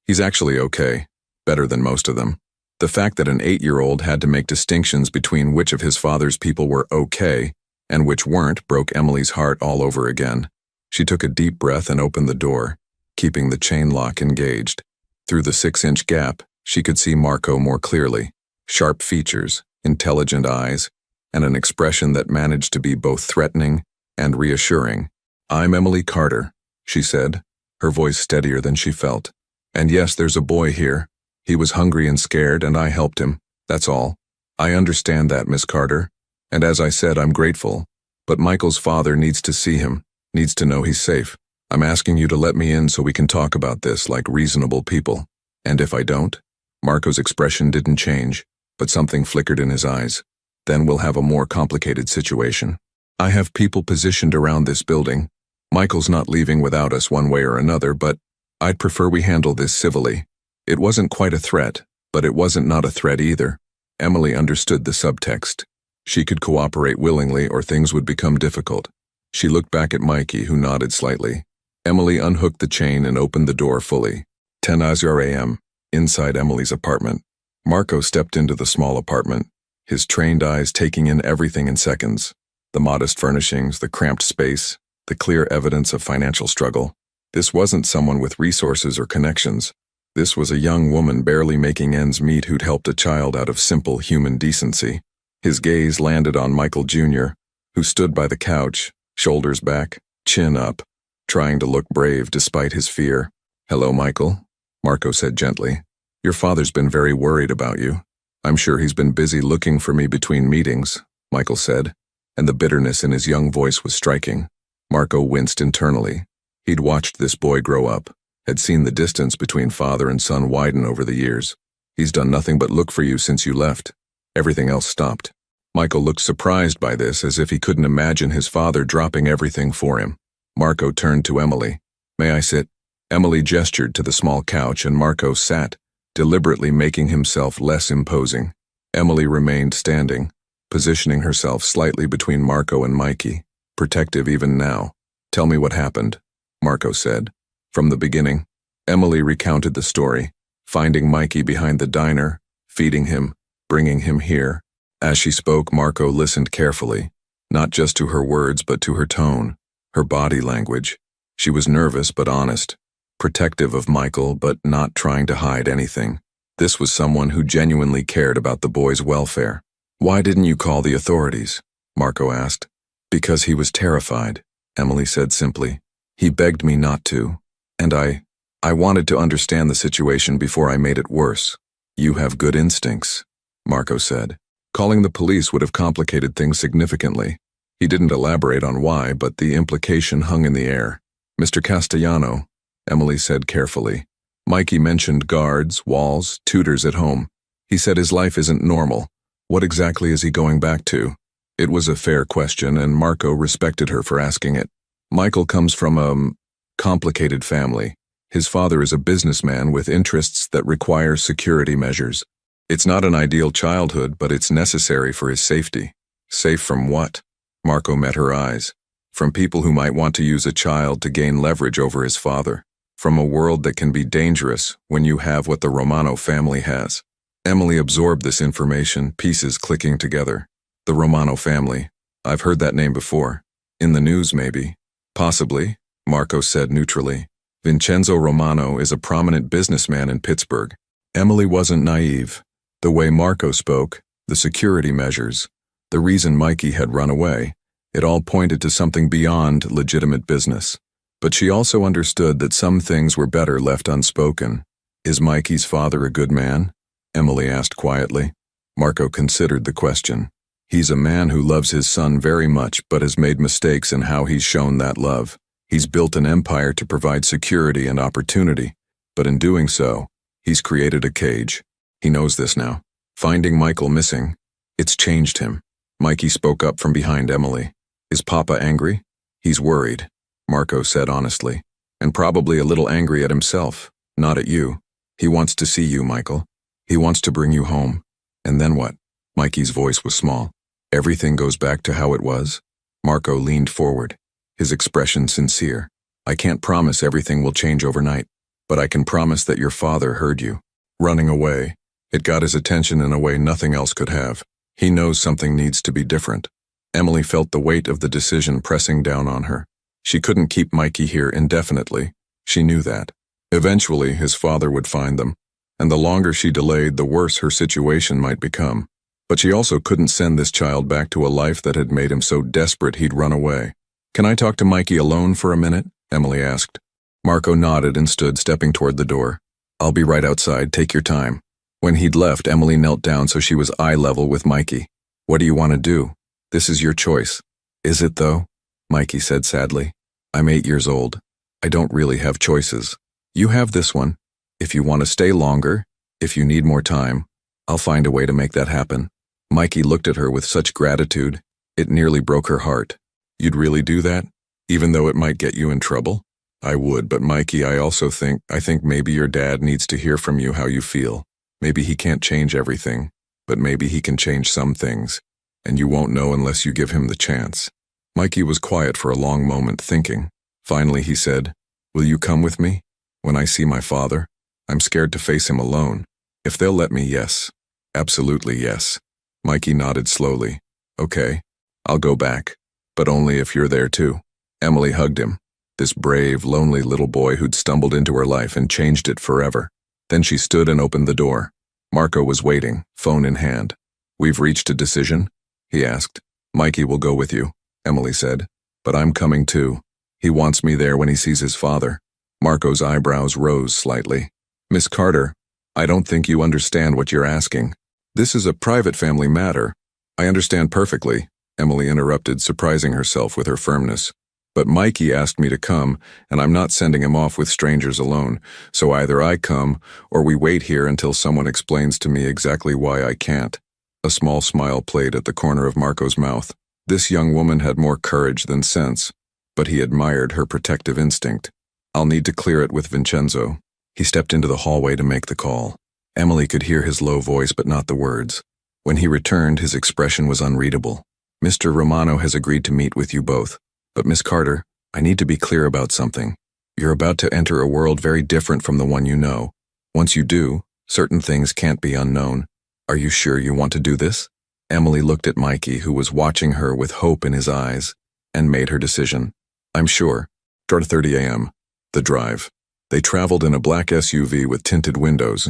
He's actually okay. Better than most of them. The fact that an 8-year-old had to make distinctions between which of his father's people were okay and which weren't broke Emily's heart all over again. She took a deep breath and opened the door, keeping the chain lock engaged. Through the 6-inch gap, she could see Marco more clearly. Sharp features, intelligent eyes, and an expression that managed to be both threatening and reassuring. I'm Emily Carter, she said, her voice steadier than she felt. And yes, there's a boy here. He was hungry and scared, and I helped him. That's all. I understand that, Miss Carter. And as I said, I'm grateful. But Michael's father needs to see him, needs to know he's safe. I'm asking you to let me in so we can talk about this like reasonable people. And if I don't? Marco's expression didn't change, but something flickered in his eyes. Then we'll have a more complicated situation. I have people positioned around this building. Michael's not leaving without us one way or another, but I'd prefer we handle this civilly. It wasn't quite a threat, but it wasn't not a threat either. Emily understood the subtext. She could cooperate willingly or things would become difficult. She looked back at Mikey, who nodded slightly. Emily unhooked the chain and opened the door fully. 10:00 a.m., inside Emily's apartment. Marco stepped into the small apartment, his trained eyes taking in everything in seconds. The modest furnishings, the cramped space, the clear evidence of financial struggle. This wasn't someone with resources or connections. This was a young woman barely making ends meet who'd helped a child out of simple human decency. His gaze landed on Michael Jr., who stood by the couch, shoulders back, chin up, trying to look brave despite his fear. "Hello, Michael," Marco said gently. "Your father's been very worried about you. I'm sure he's been busy looking for me between meetings," Michael said, and the bitterness in his young voice was striking. Marco winced internally. He'd watched this boy grow up, had seen the distance between father and son widen over the years. "He's done nothing but look for you since you left." Everything else stopped. Michael looked surprised by this, as if he couldn't imagine his father dropping everything for him. Marco turned to Emily. "May I sit?" Emily gestured to the small couch and Marco sat, deliberately making himself less imposing. Emily remained standing, positioning herself slightly between Marco and Mikey, protective even now. "Tell me what happened," Marco said. From the beginning, Emily recounted the story, finding Mikey behind the diner, feeding him, bringing him here. As she spoke, Marco listened carefully, not just to her words but to her tone, her body language. She was nervous but honest, protective of Michael but not trying to hide anything. This was someone who genuinely cared about the boy's welfare. "Why didn't you call the authorities?" Marco asked. "Because he was terrified," Emily said simply. "He begged me not to, and I wanted to understand the situation before I made it worse." "You have good instincts," Marco said. Calling the police would have complicated things significantly. He didn't elaborate on why, but the implication hung in the air. "Mr. Castellano," Emily said carefully. "Mikey mentioned guards, walls, tutors at home. He said his life isn't normal. What exactly is he going back to?" It was a fair question, and Marco respected her for asking it. "Michael comes from a complicated family. His father is a businessman with interests that require security measures. It's not an ideal childhood, but it's necessary for his safety." "Safe from what?" Marco met her eyes. "From people who might want to use a child to gain leverage over his father. From a world that can be dangerous when you have what the Romano family has." Emily absorbed this information, pieces clicking together. The Romano family. I've heard that name before. In the news, maybe. "Possibly," Marco said neutrally. "Vincenzo Romano is a prominent businessman in Pittsburgh." Emily wasn't naive. The way Marco spoke, the security measures, the reason Mikey had run away, it all pointed to something beyond legitimate business. But she also understood that some things were better left unspoken. "Is Mikey's father a good man?" Emily asked quietly. Marco considered the question. "He's a man who loves his son very much but has made mistakes in how he's shown that love. He's built an empire to provide security and opportunity, but in doing so, he's created a cage. He knows this now. Finding Michael missing, it's changed him." Mikey spoke up from behind Emily. "Is Papa angry?" "He's worried," Marco said honestly, "and probably a little angry at himself, not at you. He wants to see you, Michael. He wants to bring you home." "And then what?" Mikey's voice was small. "Everything goes back to how it was?" Marco leaned forward, his expression sincere. "I can't promise everything will change overnight, but I can promise that your father heard you. Running away, it got his attention in a way nothing else could have. He knows something needs to be different." Emily felt the weight of the decision pressing down on her. She couldn't keep Mikey here indefinitely. She knew that. Eventually, his father would find them, and the longer she delayed, the worse her situation might become. But she also couldn't send this child back to a life that had made him so desperate he'd run away. "Can I talk to Mikey alone for a minute?" Emily asked. Marco nodded and stood, stepping toward the door. "I'll be right outside, take your time." When he'd left, Emily knelt down so she was eye level with Mikey. "What do you want to do? This is your choice." "Is it though?" Mikey said sadly. "I'm 8 years old. I don't really have choices. You have this one. If you want to stay longer, if you need more time, I'll find a way to make that happen." Mikey looked at her with such gratitude, it nearly broke her heart. "You'd really do that? Even though it might get you in trouble?" "I would, but Mikey, I think maybe your dad needs to hear from you how you feel. Maybe he can't change everything, but maybe he can change some things, and you won't know unless you give him the chance." Mikey was quiet for a long moment, thinking. Finally, he said, "Will you come with me? When I see my father? I'm scared to face him alone. If they'll let me, yes. Absolutely yes." Mikey nodded slowly. "Okay, I'll go back. But only if you're there too." Emily hugged him. This brave, lonely little boy who'd stumbled into her life and changed it forever. Then she stood and opened the door. Marco was waiting, phone in hand. "We've reached a decision?" he asked. "Mikey will go with you," Emily said. "But I'm coming too. He wants me there when he sees his father." Marco's eyebrows rose slightly. "Miss Carter, I don't think you understand what you're asking. This is a private family matter." "I understand perfectly," Emily interrupted, surprising herself with her firmness. "But Mikey asked me to come, and I'm not sending him off with strangers alone, so either I come, or we wait here until someone explains to me exactly why I can't." A small smile played at the corner of Marco's mouth. This young woman had more courage than sense, but he admired her protective instinct. "I'll need to clear it with Vincenzo." He stepped into the hallway to make the call. Emily could hear his low voice but not the words. When he returned, his expression was unreadable. "Mr. Romano has agreed to meet with you both. But Miss Carter, I need to be clear about something. You're about to enter a world very different from the one you know. Once you do, certain things can't be unknown. Are you sure you want to do this?" Emily looked at Mikey, who was watching her with hope in his eyes, and made her decision. "I'm sure." 4:30 a.m. The drive. They traveled in a black SUV with tinted windows.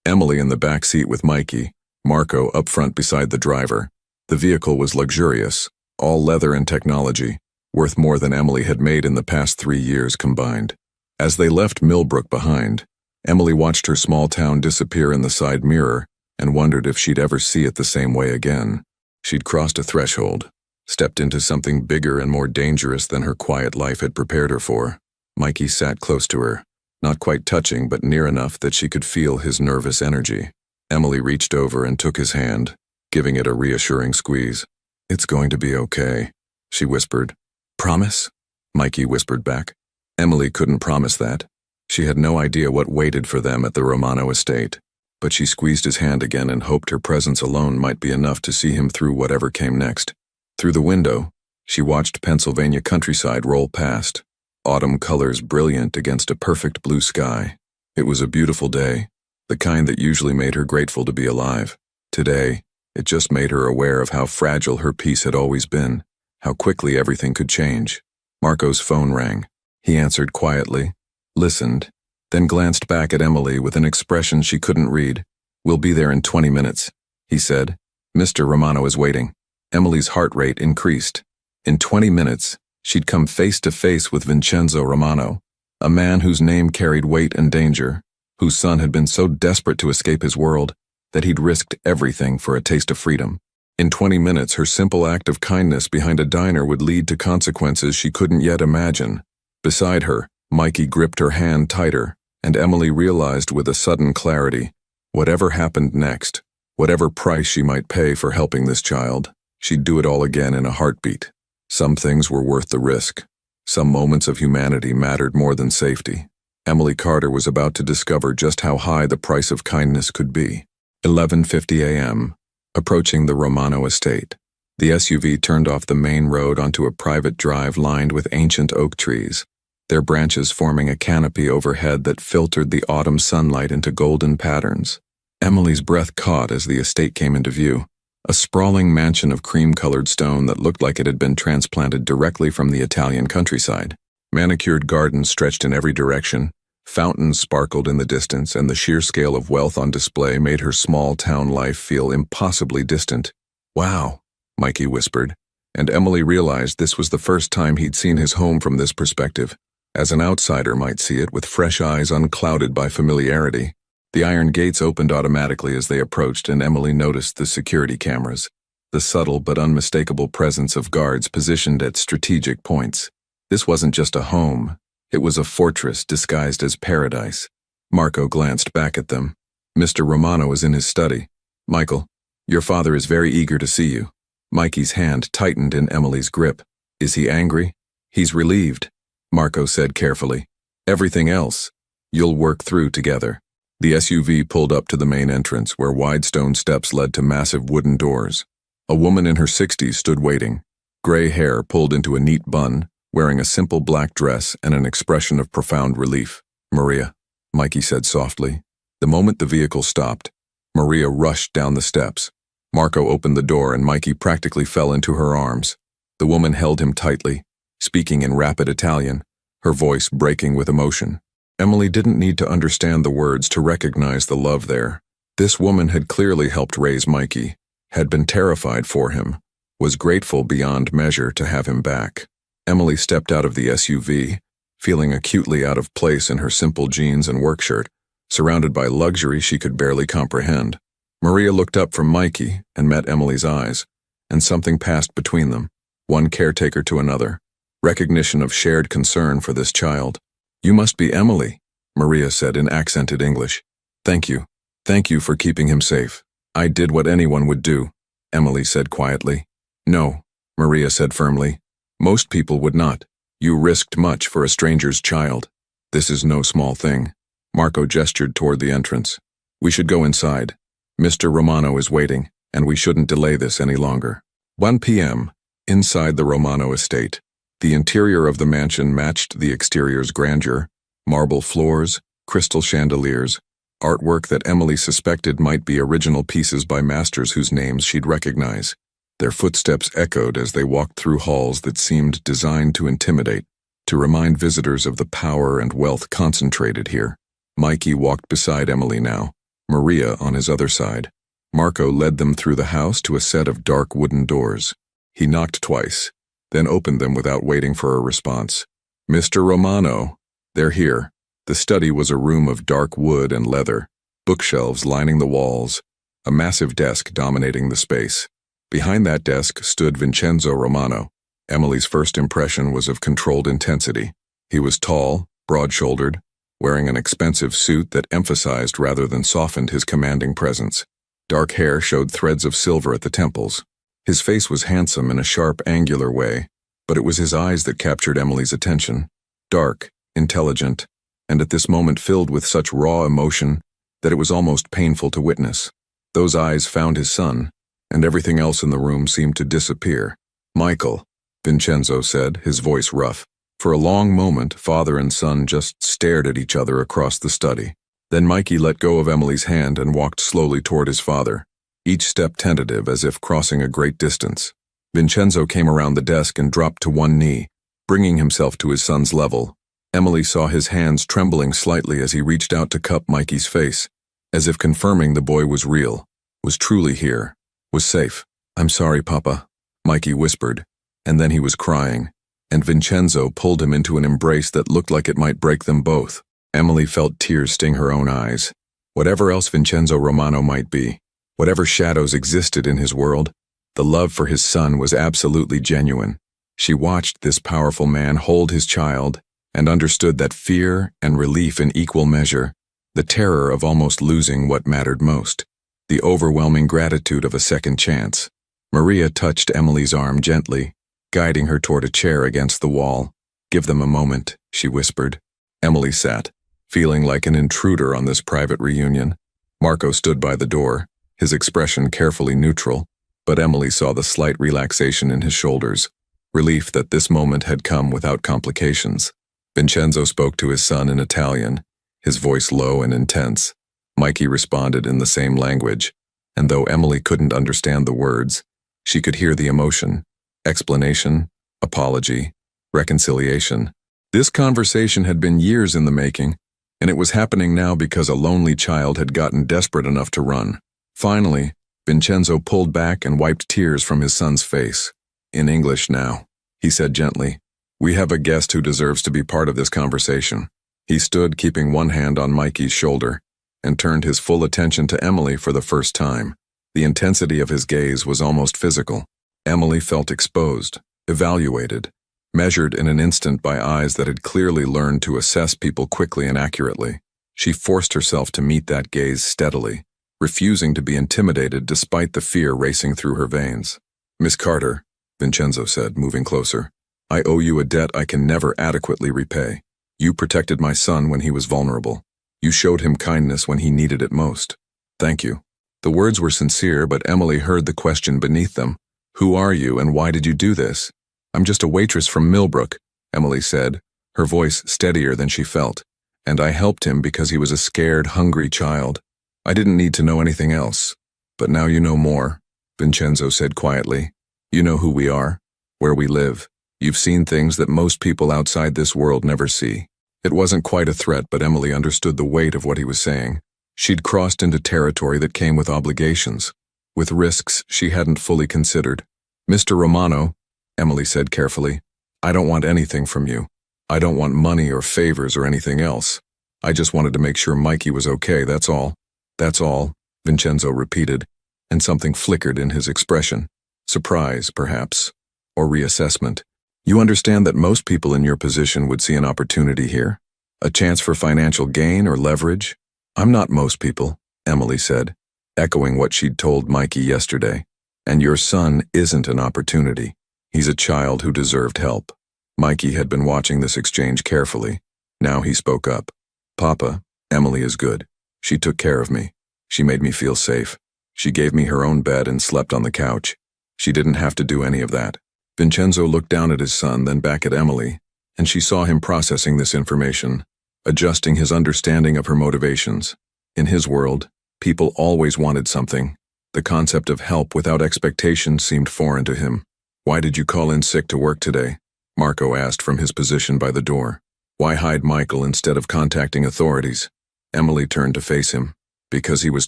Emily in the back seat with Mikey, Marco up front beside the driver. The vehicle was luxurious, all leather and technology, worth more than Emily had made in the past 3 years combined. As they left Millbrook behind, Emily watched her small town disappear in the side mirror and wondered if she'd ever see it the same way again. She'd crossed a threshold, stepped into something bigger and more dangerous than her quiet life had prepared her for. Mikey sat close to her, not quite touching but near enough that she could feel his nervous energy. Emily reached over and took his hand, giving it a reassuring squeeze. "It's going to be okay," she whispered. "Promise?" Mikey whispered back. Emily couldn't promise that. She had no idea what waited for them at the Romano estate, but she squeezed his hand again and hoped her presence alone might be enough to see him through whatever came next. Through the window, she watched Pennsylvania countryside roll past, autumn colors brilliant against a perfect blue sky. It was a beautiful day, the kind that usually made her grateful to be alive. Today, it just made her aware of how fragile her peace had always been, how quickly everything could change. Marco's phone rang. He answered quietly, listened, then glanced back at Emily with an expression she couldn't read. "We'll be there in 20 minutes, he said. "Mr. Romano is waiting." Emily's heart rate increased. In 20 minutes, she'd come face to face with Vincenzo Romano, a man whose name carried weight and danger, whose son had been so desperate to escape his world that he'd risked everything for a taste of freedom. In 20 minutes, her simple act of kindness behind a diner would lead to consequences she couldn't yet imagine. Beside her, Mikey gripped her hand tighter, and Emily realized with a sudden clarity, whatever happened next, whatever price she might pay for helping this child, she'd do it all again in a heartbeat. Some things were worth the risk. Some moments of humanity mattered more than safety. Emily Carter was about to discover just how high the price of kindness could be. 11:50 a.m. Approaching the Romano estate, the SUV turned off the main road onto a private drive lined with ancient oak trees, their branches forming a canopy overhead that filtered the autumn sunlight into golden patterns. Emily's breath caught as the estate came into view, a sprawling mansion of cream-colored stone that looked like it had been transplanted directly from the Italian countryside. Manicured gardens stretched in every direction, fountains sparkled in the distance, and the sheer scale of wealth on display made her small-town life feel impossibly distant. "Wow," Mikey whispered, and Emily realized this was the first time he'd seen his home from this perspective, as an outsider might see it with fresh eyes unclouded by familiarity. The iron gates opened automatically as they approached, and Emily noticed the security cameras, the subtle but unmistakable presence of guards positioned at strategic points. This wasn't just a home. It was a fortress disguised as paradise. Marco glanced back at them. "Mr. Romano is in his study. Michael, your father is very eager to see you." Mikey's hand tightened in Emily's grip. "Is he angry?" "He's relieved," Marco said carefully. "Everything else, you'll work through together." The SUV pulled up to the main entrance where wide stone steps led to massive wooden doors. A woman in her 60s stood waiting, gray hair pulled into a neat bun, wearing a simple black dress and an expression of profound relief. "Maria," Mikey said softly. The moment the vehicle stopped, Maria rushed down the steps. Marco opened the door and Mikey practically fell into her arms. The woman held him tightly, speaking in rapid Italian, her voice breaking with emotion. Emily didn't need to understand the words to recognize the love there. This woman had clearly helped raise Mikey, had been terrified for him, was grateful beyond measure to have him back. Emily stepped out of the SUV, feeling acutely out of place in her simple jeans and work shirt, surrounded by luxury she could barely comprehend. Maria looked up from Mikey and met Emily's eyes, and something passed between them, one caretaker to another, recognition of shared concern for this child. "You must be Emily," Maria said in accented English. "Thank you. Thank you for keeping him safe." "I did what anyone would do," Emily said quietly. "No," Maria said firmly. "Most people would not. You risked much for a stranger's child. This is no small thing." Marco gestured toward the entrance. "We should go inside. Mr. Romano is waiting, and we shouldn't delay this any longer." 1 p.m., inside the Romano estate. The interior of the mansion matched the exterior's grandeur: marble floors, crystal chandeliers, artwork that Emily suspected might be original pieces by masters whose names she'd recognize. Their footsteps echoed as they walked through halls that seemed designed to intimidate, to remind visitors of the power and wealth concentrated here. Mikey walked beside Emily now, Maria on his other side. Marco led them through the house to a set of dark wooden doors. He knocked twice, then opened them without waiting for a response. "Mr. Romano." "They're here." The study was a room of dark wood and leather, bookshelves lining the walls, a massive desk dominating the space. Behind that desk stood Vincenzo Romano. Emily's first impression was of controlled intensity. He was tall, broad-shouldered, wearing an expensive suit that emphasized rather than softened his commanding presence. Dark hair showed threads of silver at the temples. His face was handsome in a sharp, angular way, but it was his eyes that captured Emily's attention. Dark, intelligent, and at this moment filled with such raw emotion that it was almost painful to witness. Those eyes found his son, and everything else in the room seemed to disappear. "Michael," Vincenzo said, his voice rough. For a long moment, father and son just stared at each other across the study. Then Mikey let go of Emily's hand and walked slowly toward his father, each step tentative as if crossing a great distance. Vincenzo came around the desk and dropped to one knee, bringing himself to his son's level. Emily saw his hands trembling slightly as he reached out to cup Mikey's face, as if confirming the boy was real, was truly here, was safe. "I'm sorry, Papa," Mikey whispered, and then he was crying, and Vincenzo pulled him into an embrace that looked like it might break them both. Emily felt tears sting her own eyes. Whatever else Vincenzo Romano might be, whatever shadows existed in his world, the love for his son was absolutely genuine. She watched this powerful man hold his child and understood that fear and relief in equal measure, the terror of almost losing what mattered most, the overwhelming gratitude of a second chance. Maria touched Emily's arm gently, guiding her toward a chair against the wall. "Give them a moment," she whispered. Emily sat, feeling like an intruder on this private reunion. Marco stood by the door, his expression carefully neutral, but Emily saw the slight relaxation in his shoulders, relief that this moment had come without complications. Vincenzo spoke to his son in Italian, his voice low and intense. Mikey responded in the same language, and though Emily couldn't understand the words, she could hear the emotion: explanation, apology, reconciliation. This conversation had been years in the making, and it was happening now because a lonely child had gotten desperate enough to run. Finally, Vincenzo pulled back and wiped tears from his son's face. "In English now," he said gently. "We have a guest who deserves to be part of this conversation." He stood, keeping one hand on Mikey's shoulder, and turned his full attention to Emily for the first time. The intensity of his gaze was almost physical. Emily felt exposed, evaluated, measured in an instant by eyes that had clearly learned to assess people quickly and accurately. She forced herself to meet that gaze steadily, refusing to be intimidated despite the fear racing through her veins. "Miss Carter," Vincenzo said, moving closer, "I owe you a debt I can never adequately repay. You protected my son when he was vulnerable. You showed him kindness when he needed it most. Thank you." The words were sincere, but Emily heard the question beneath them. "Who are you and why did you do this?" I'm just a waitress from Millbrook, Emily said, her voice steadier than she felt. And I helped him because he was a scared, hungry child. I didn't need to know anything else. But now you know more, Vincenzo said quietly. You know who we are, where we live. You've seen things that most people outside this world never see. It wasn't quite a threat, but Emily understood the weight of what he was saying. She'd crossed into territory that came with obligations, with risks she hadn't fully considered. Mr. Romano, Emily said carefully, I don't want anything from you. I don't want money or favors or anything else. I just wanted to make sure Mikey was okay, that's all. That's all, Vincenzo repeated, and something flickered in his expression. Surprise, perhaps, or reassessment. You understand that most people in your position would see an opportunity here? A chance for financial gain or leverage? I'm not most people, Emily said, echoing what she'd told Mikey yesterday. And your son isn't an opportunity. He's a child who deserved help. Mikey had been watching this exchange carefully. Now he spoke up. Papa, Emily is good. She took care of me. She made me feel safe. She gave me her own bed and slept on the couch. She didn't have to do any of that. Vincenzo looked down at his son, then back at Emily, and she saw him processing this information, adjusting his understanding of her motivations. In his world, people always wanted something. The concept of help without expectations seemed foreign to him. Why did you call in sick to work today? Marco asked from his position by the door. Why hide Michael instead of contacting authorities? Emily turned to face him. Because he was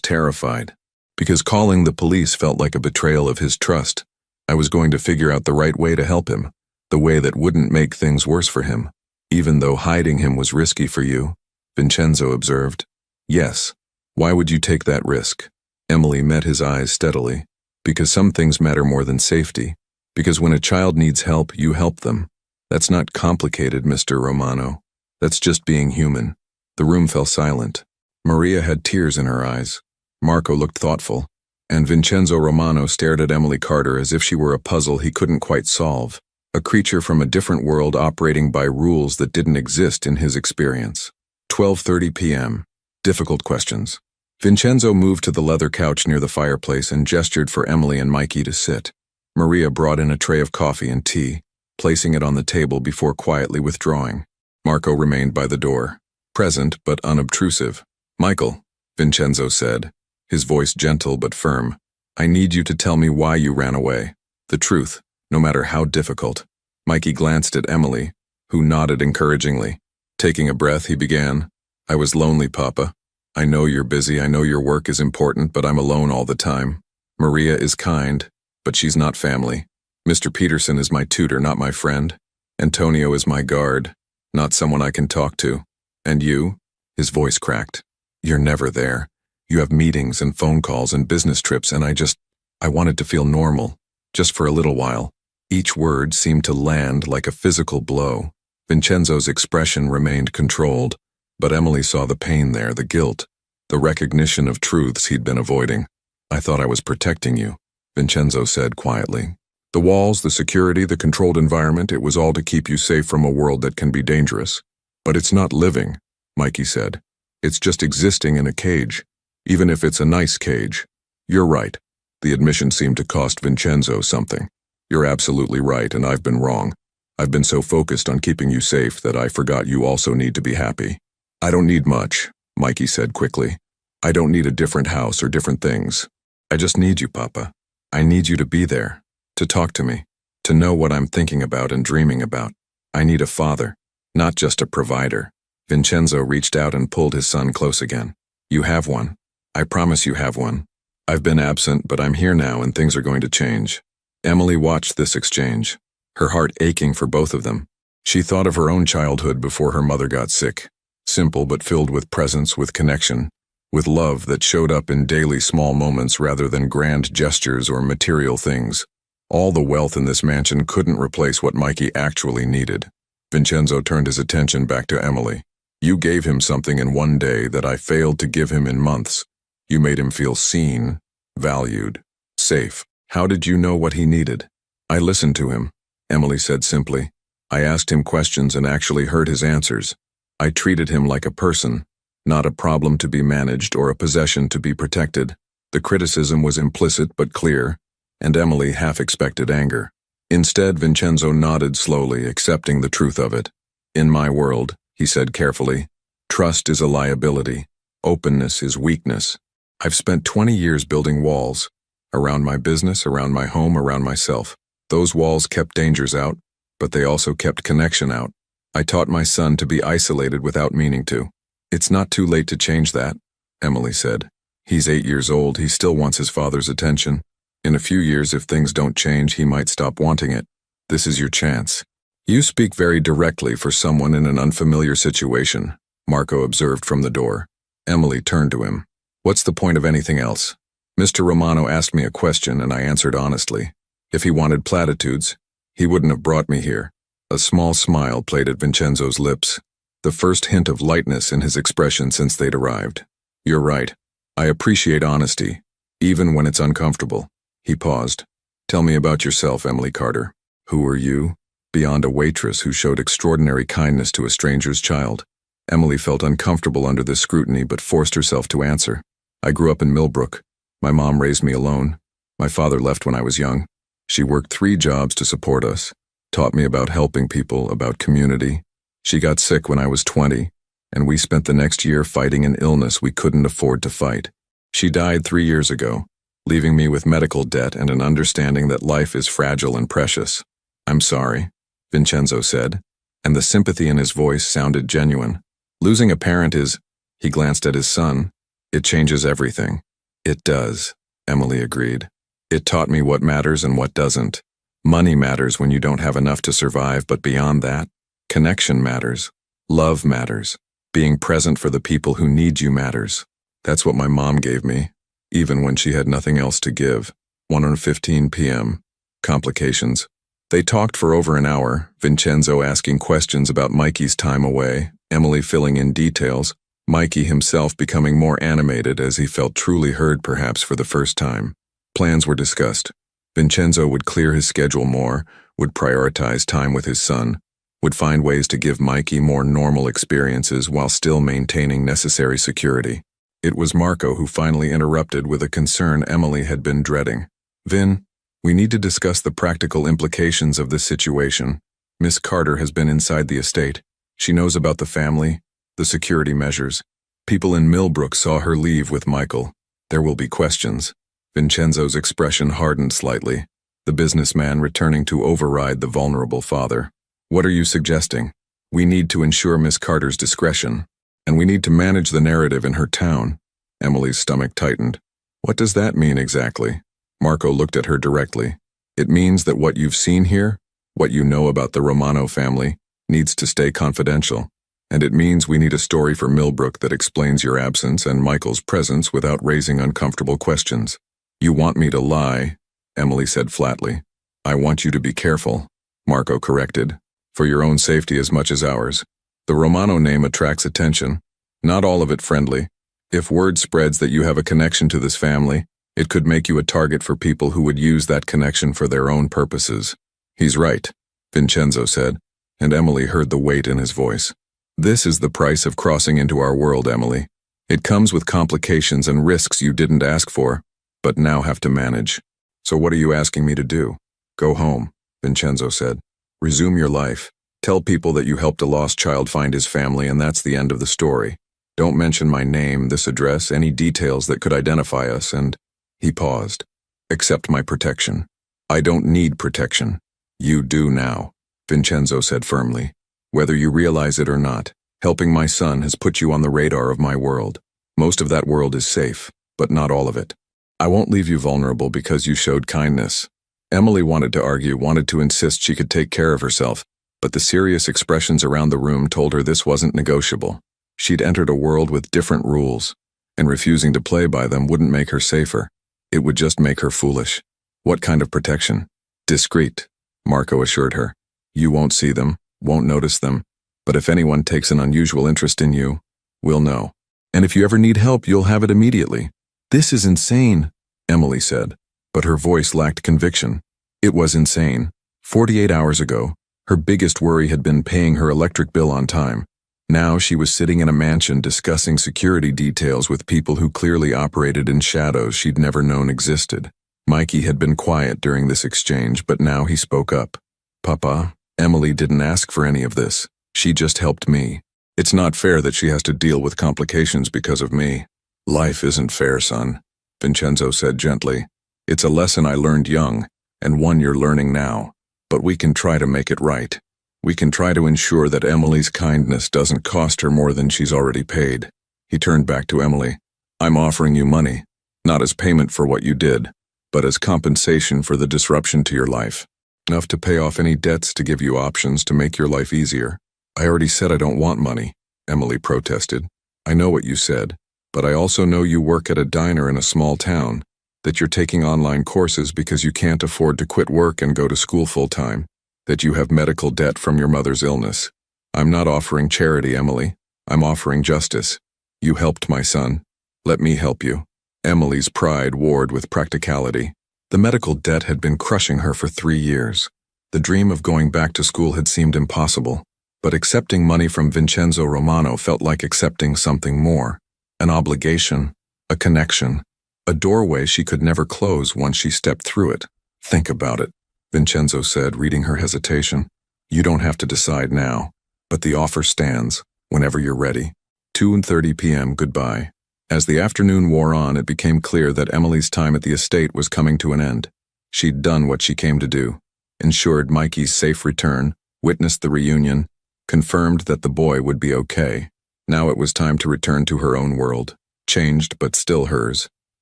terrified. Because calling the police felt like a betrayal of his trust. I was going to figure out the right way to help him, the way that wouldn't make things worse for him, even though hiding him was risky for you, Vincenzo observed. Yes. Why would you take that risk? Emily met his eyes steadily. Because some things matter more than safety. Because when a child needs help, you help them. That's not complicated, Mr. Romano. That's just being human. The room fell silent. Maria had tears in her eyes. Marco looked thoughtful, and Vincenzo Romano stared at Emily Carter as if she were a puzzle he couldn't quite solve, a creature from a different world operating by rules that didn't exist in his experience. 12:30 p.m. Difficult questions. Vincenzo moved to the leather couch near the fireplace and gestured for Emily and Mikey to sit. Maria brought in a tray of coffee and tea, placing it on the table before quietly withdrawing. Marco remained by the door, present but unobtrusive. Michael, Vincenzo said, his voice gentle but firm, I need you to tell me why you ran away. The truth, no matter how difficult. Mikey glanced at Emily, who nodded encouragingly. Taking a breath, he began, I was lonely, Papa. I know you're busy, I know your work is important, but I'm alone all the time. Maria is kind, but she's not family. Mr. Peterson is my tutor, not my friend. Antonio is my guard, not someone I can talk to. And you? His voice cracked. You're never there. You have meetings and phone calls and business trips, and I wanted to feel normal, just for a little while. Each word seemed to land like a physical blow. Vincenzo's expression remained controlled, but Emily saw the pain there, the guilt, the recognition of truths he'd been avoiding. I thought I was protecting you, Vincenzo said quietly. The walls, the security, the controlled environment, it was all to keep you safe from a world that can be dangerous. But it's not living, Mikey said. It's just existing in a cage, even if it's a nice cage. You're right. The admission seemed to cost Vincenzo something. You're absolutely right, and I've been wrong. I've been so focused on keeping you safe that I forgot you also need to be happy. I don't need much, Mikey said quickly. I don't need a different house or different things. I just need you, Papa. I need you to be there, to talk to me, to know what I'm thinking about and dreaming about. I need a father, not just a provider. Vincenzo reached out and pulled his son close again. You have one. I promise you have one. I've been absent, but I'm here now and things are going to change. Emily watched this exchange, her heart aching for both of them. She thought of her own childhood before her mother got sick. Simple but filled with presence, with connection, with love that showed up in daily small moments rather than grand gestures or material things. All the wealth in this mansion couldn't replace what Mikey actually needed. Vincenzo turned his attention back to Emily. You gave him something in one day that I failed to give him in months. You made him feel seen, valued, safe. How did you know what he needed? I listened to him, Emily said simply. I asked him questions and actually heard his answers. I treated him like a person, not a problem to be managed or a possession to be protected. The criticism was implicit but clear, and Emily half expected anger. Instead, Vincenzo nodded slowly, accepting the truth of it. In my world, he said carefully, trust is a liability. Openness is weakness. I've spent 20 years building walls. Around my business, around my home, around myself. Those walls kept dangers out, but they also kept connection out. I taught my son to be isolated without meaning to. It's not too late to change that, Emily said. He's 8 years old, he still wants his father's attention. In a few years, if things don't change, he might stop wanting it. This is your chance. You speak very directly for someone in an unfamiliar situation, Marco observed from the door. Emily turned to him. What's the point of anything else? Mr. Romano asked me a question and I answered honestly. If he wanted platitudes, he wouldn't have brought me here. A small smile played at Vincenzo's lips, the first hint of lightness in his expression since they'd arrived. You're right. I appreciate honesty, even when it's uncomfortable. He paused. Tell me about yourself, Emily Carter. Who are you? Beyond a waitress who showed extraordinary kindness to a stranger's child. Emily felt uncomfortable under this scrutiny but forced herself to answer. I grew up in Millbrook. My mom raised me alone. My father left when I was young. She worked 3 jobs to support us, taught me about helping people, about community. She got sick when I was 20, and we spent the next year fighting an illness we couldn't afford to fight. She died 3 years ago, leaving me with medical debt and an understanding that life is fragile and precious. I'm sorry, Vincenzo said, and the sympathy in his voice sounded genuine. Losing a parent is, he glanced at his son, it changes everything. It does, Emily agreed. It taught me what matters and what doesn't. Money matters when you don't have enough to survive, but beyond that, connection matters. Love matters. Being present for the people who need you matters. That's what my mom gave me, even when she had nothing else to give. 1:15 p.m. Complications. They talked for over an hour, Vincenzo asking questions about Mikey's time away, Emily filling in details, Mikey himself becoming more animated as he felt truly heard perhaps for the first time. Plans were discussed. Vincenzo would clear his schedule more, would prioritize time with his son, would find ways to give Mikey more normal experiences while still maintaining necessary security. It was Marco who finally interrupted with a concern Emily had been dreading. Vin, we need to discuss the practical implications of this situation. Miss Carter has been inside the estate. She knows about the family, the security measures. People in Millbrook saw her leave with Michael. There will be questions. Vincenzo's expression hardened slightly, the businessman returning to override the vulnerable father. What are you suggesting? We need to ensure Miss Carter's discretion, and we need to manage the narrative in her town. Emily's stomach tightened. What does that mean exactly? Marco looked at her directly. It means that what you've seen here, what you know about the Romano family, needs to stay confidential. And it means we need a story for Millbrook that explains your absence and Michael's presence without raising uncomfortable questions. You want me to lie, Emily said flatly. I want you to be careful, Marco corrected, for your own safety as much as ours. The Romano name attracts attention, not all of it friendly. If word spreads that you have a connection to this family, it could make you a target for people who would use that connection for their own purposes. He's right, Vincenzo said, and Emily heard the weight in his voice. This is the price of crossing into our world, Emily. It comes with complications and risks you didn't ask for, but now have to manage. So what are you asking me to do? Go home, Vincenzo said. Resume your life. Tell people that you helped a lost child find his family and that's the end of the story. Don't mention my name, this address, any details that could identify us, and... He paused. Accept my protection. I don't need protection. You do now, Vincenzo said firmly. Whether you realize it or not, helping my son has put you on the radar of my world. Most of that world is safe, but not all of it. I won't leave you vulnerable because you showed kindness. Emily wanted to argue, wanted to insist she could take care of herself, but the serious expressions around the room told her this wasn't negotiable. She'd entered a world with different rules, and refusing to play by them wouldn't make her safer. It would just make her foolish. What kind of protection? Discreet, Marco assured her. You won't see them, won't notice them, but if anyone takes an unusual interest in you, we'll know. And if you ever need help, you'll have it immediately. This is insane, Emily said, but her voice lacked conviction. It was insane. 48 hours ago, her biggest worry had been paying her electric bill on time. Now she was sitting in a mansion discussing security details with people who clearly operated in shadows she'd never known existed. Mikey had been quiet during this exchange, but now he spoke up. Papa, Emily didn't ask for any of this. She just helped me. It's not fair that she has to deal with complications because of me. Life isn't fair, son, Vincenzo said gently. It's a lesson I learned young, and one you're learning now. But we can try to make it right. We can try to ensure that Emily's kindness doesn't cost her more than she's already paid. He turned back to Emily. I'm offering you money, not as payment for what you did, but as compensation for the disruption to your life. Enough to pay off any debts, to give you options to make your life easier. I already said I don't want money, Emily protested. I know what you said, but I also know you work at a diner in a small town, that you're taking online courses because you can't afford to quit work and go to school full-time, that you have medical debt from your mother's illness. I'm not offering charity, Emily. I'm offering justice. You helped my son. Let me help you. Emily's pride warred with practicality. The medical debt had been crushing her for 3 years. The dream of going back to school had seemed impossible, but accepting money from Vincenzo Romano felt like accepting something more. An obligation, a connection, a doorway she could never close once she stepped through it. Think about it, Vincenzo said, reading her hesitation. You don't have to decide now, but the offer stands whenever you're ready. 2:30 p.m. Goodbye. As the afternoon wore on, it became clear that Emily's time at the estate was coming to an end. She'd done what she came to do, ensured Mikey's safe return, witnessed the reunion, confirmed that the boy would be okay. Now it was time to return to her own world, changed but still hers.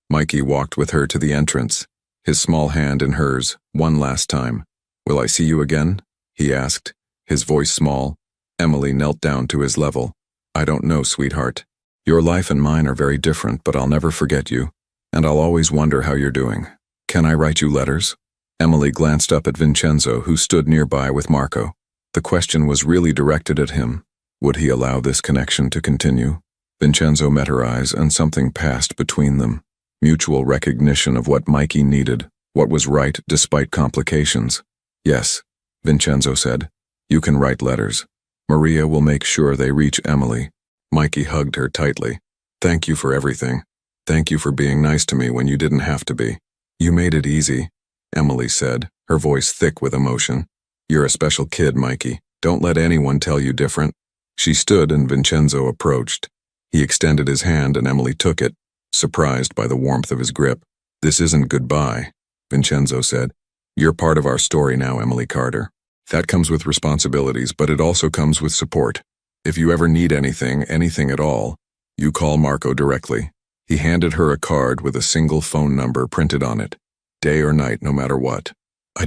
Mikey walked with her to the entrance, his small hand in hers, one last time. Will I see you again? He asked, his voice small. Emily knelt down to his level. I don't know, sweetheart. Your life and mine are very different, but I'll never forget you, and I'll always wonder how you're doing. Can I write you letters? Emily glanced up at Vincenzo, who stood nearby with Marco. The question was really directed at him. Would he allow this connection to continue? Vincenzo met her eyes, and something passed between them. Mutual recognition of what Mikey needed, what was right despite complications. Yes, Vincenzo said. You can write letters. Maria will make sure they reach Emily. Mikey hugged her tightly. Thank you for everything. Thank you for being nice to me when you didn't have to be. You made it easy, Emily said, her voice thick with emotion. You're a special kid, Mikey. Don't let anyone tell you different. She stood and Vincenzo approached. He extended his hand and Emily took it, surprised by the warmth of his grip. This isn't goodbye, Vincenzo said. You're part of our story now, Emily Carter. That comes with responsibilities, but it also comes with support. If you ever need anything at all, you call Marco directly. He handed her a card with a single phone number printed on it. Day or night, no matter what. I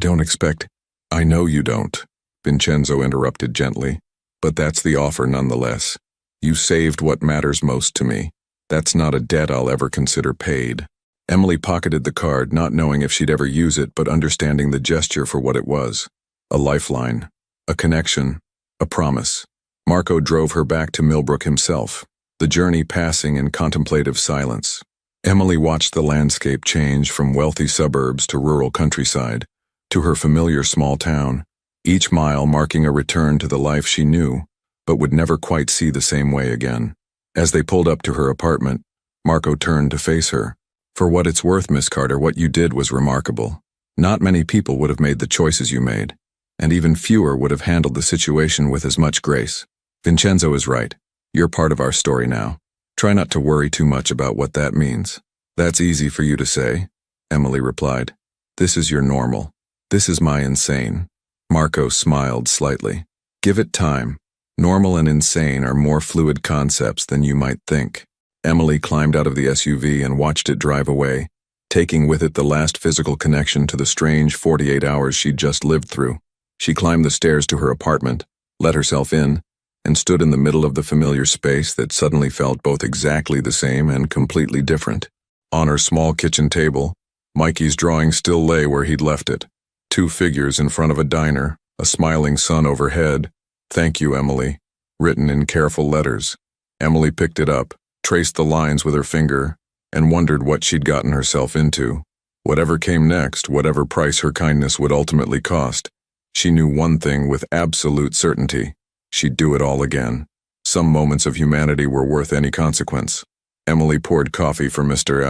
know you don't, Vincenzo interrupted gently, but that's the offer nonetheless. You saved what matters most to me. That's not a debt I'll ever consider paid. Emily pocketed the card, not knowing if she'd ever use it, but understanding the gesture for what it was. A lifeline, a connection, a promise. Marco drove her back to Millbrook himself, the journey passing in contemplative silence. Emily watched the landscape change from wealthy suburbs to rural countryside, to her familiar small town, each mile marking a return to the life she knew, but would never quite see the same way again. As they pulled up to her apartment, Marco turned to face her. For what it's worth, Miss Carter, what you did was remarkable. Not many people would have made the choices you made, and even fewer would have handled the situation with as much grace. Vincenzo is right. You're part of our story now. Try not to worry too much about what that means. That's easy for you to say, Emily replied. This is your normal. This is my insane. Marco smiled slightly. Give it time. Normal and insane are more fluid concepts than you might think. Emily climbed out of the SUV and watched it drive away, taking with it the last physical connection to the strange 48 hours she'd just lived through. She climbed the stairs to her apartment, let herself in, and stood in the middle of the familiar space that suddenly felt both exactly the same and completely different. On her small kitchen table, Mikey's drawing still lay where he'd left it. 2 figures in front of a diner, a smiling sun overhead. Thank you, Emily, written in careful letters. Emily picked it up, traced the lines with her finger, and wondered what she'd gotten herself into. Whatever came next, whatever price her kindness would ultimately cost, she knew one thing with absolute certainty. She'd do it all again. Some moments of humanity were worth any consequence. Emily poured coffee for Mr.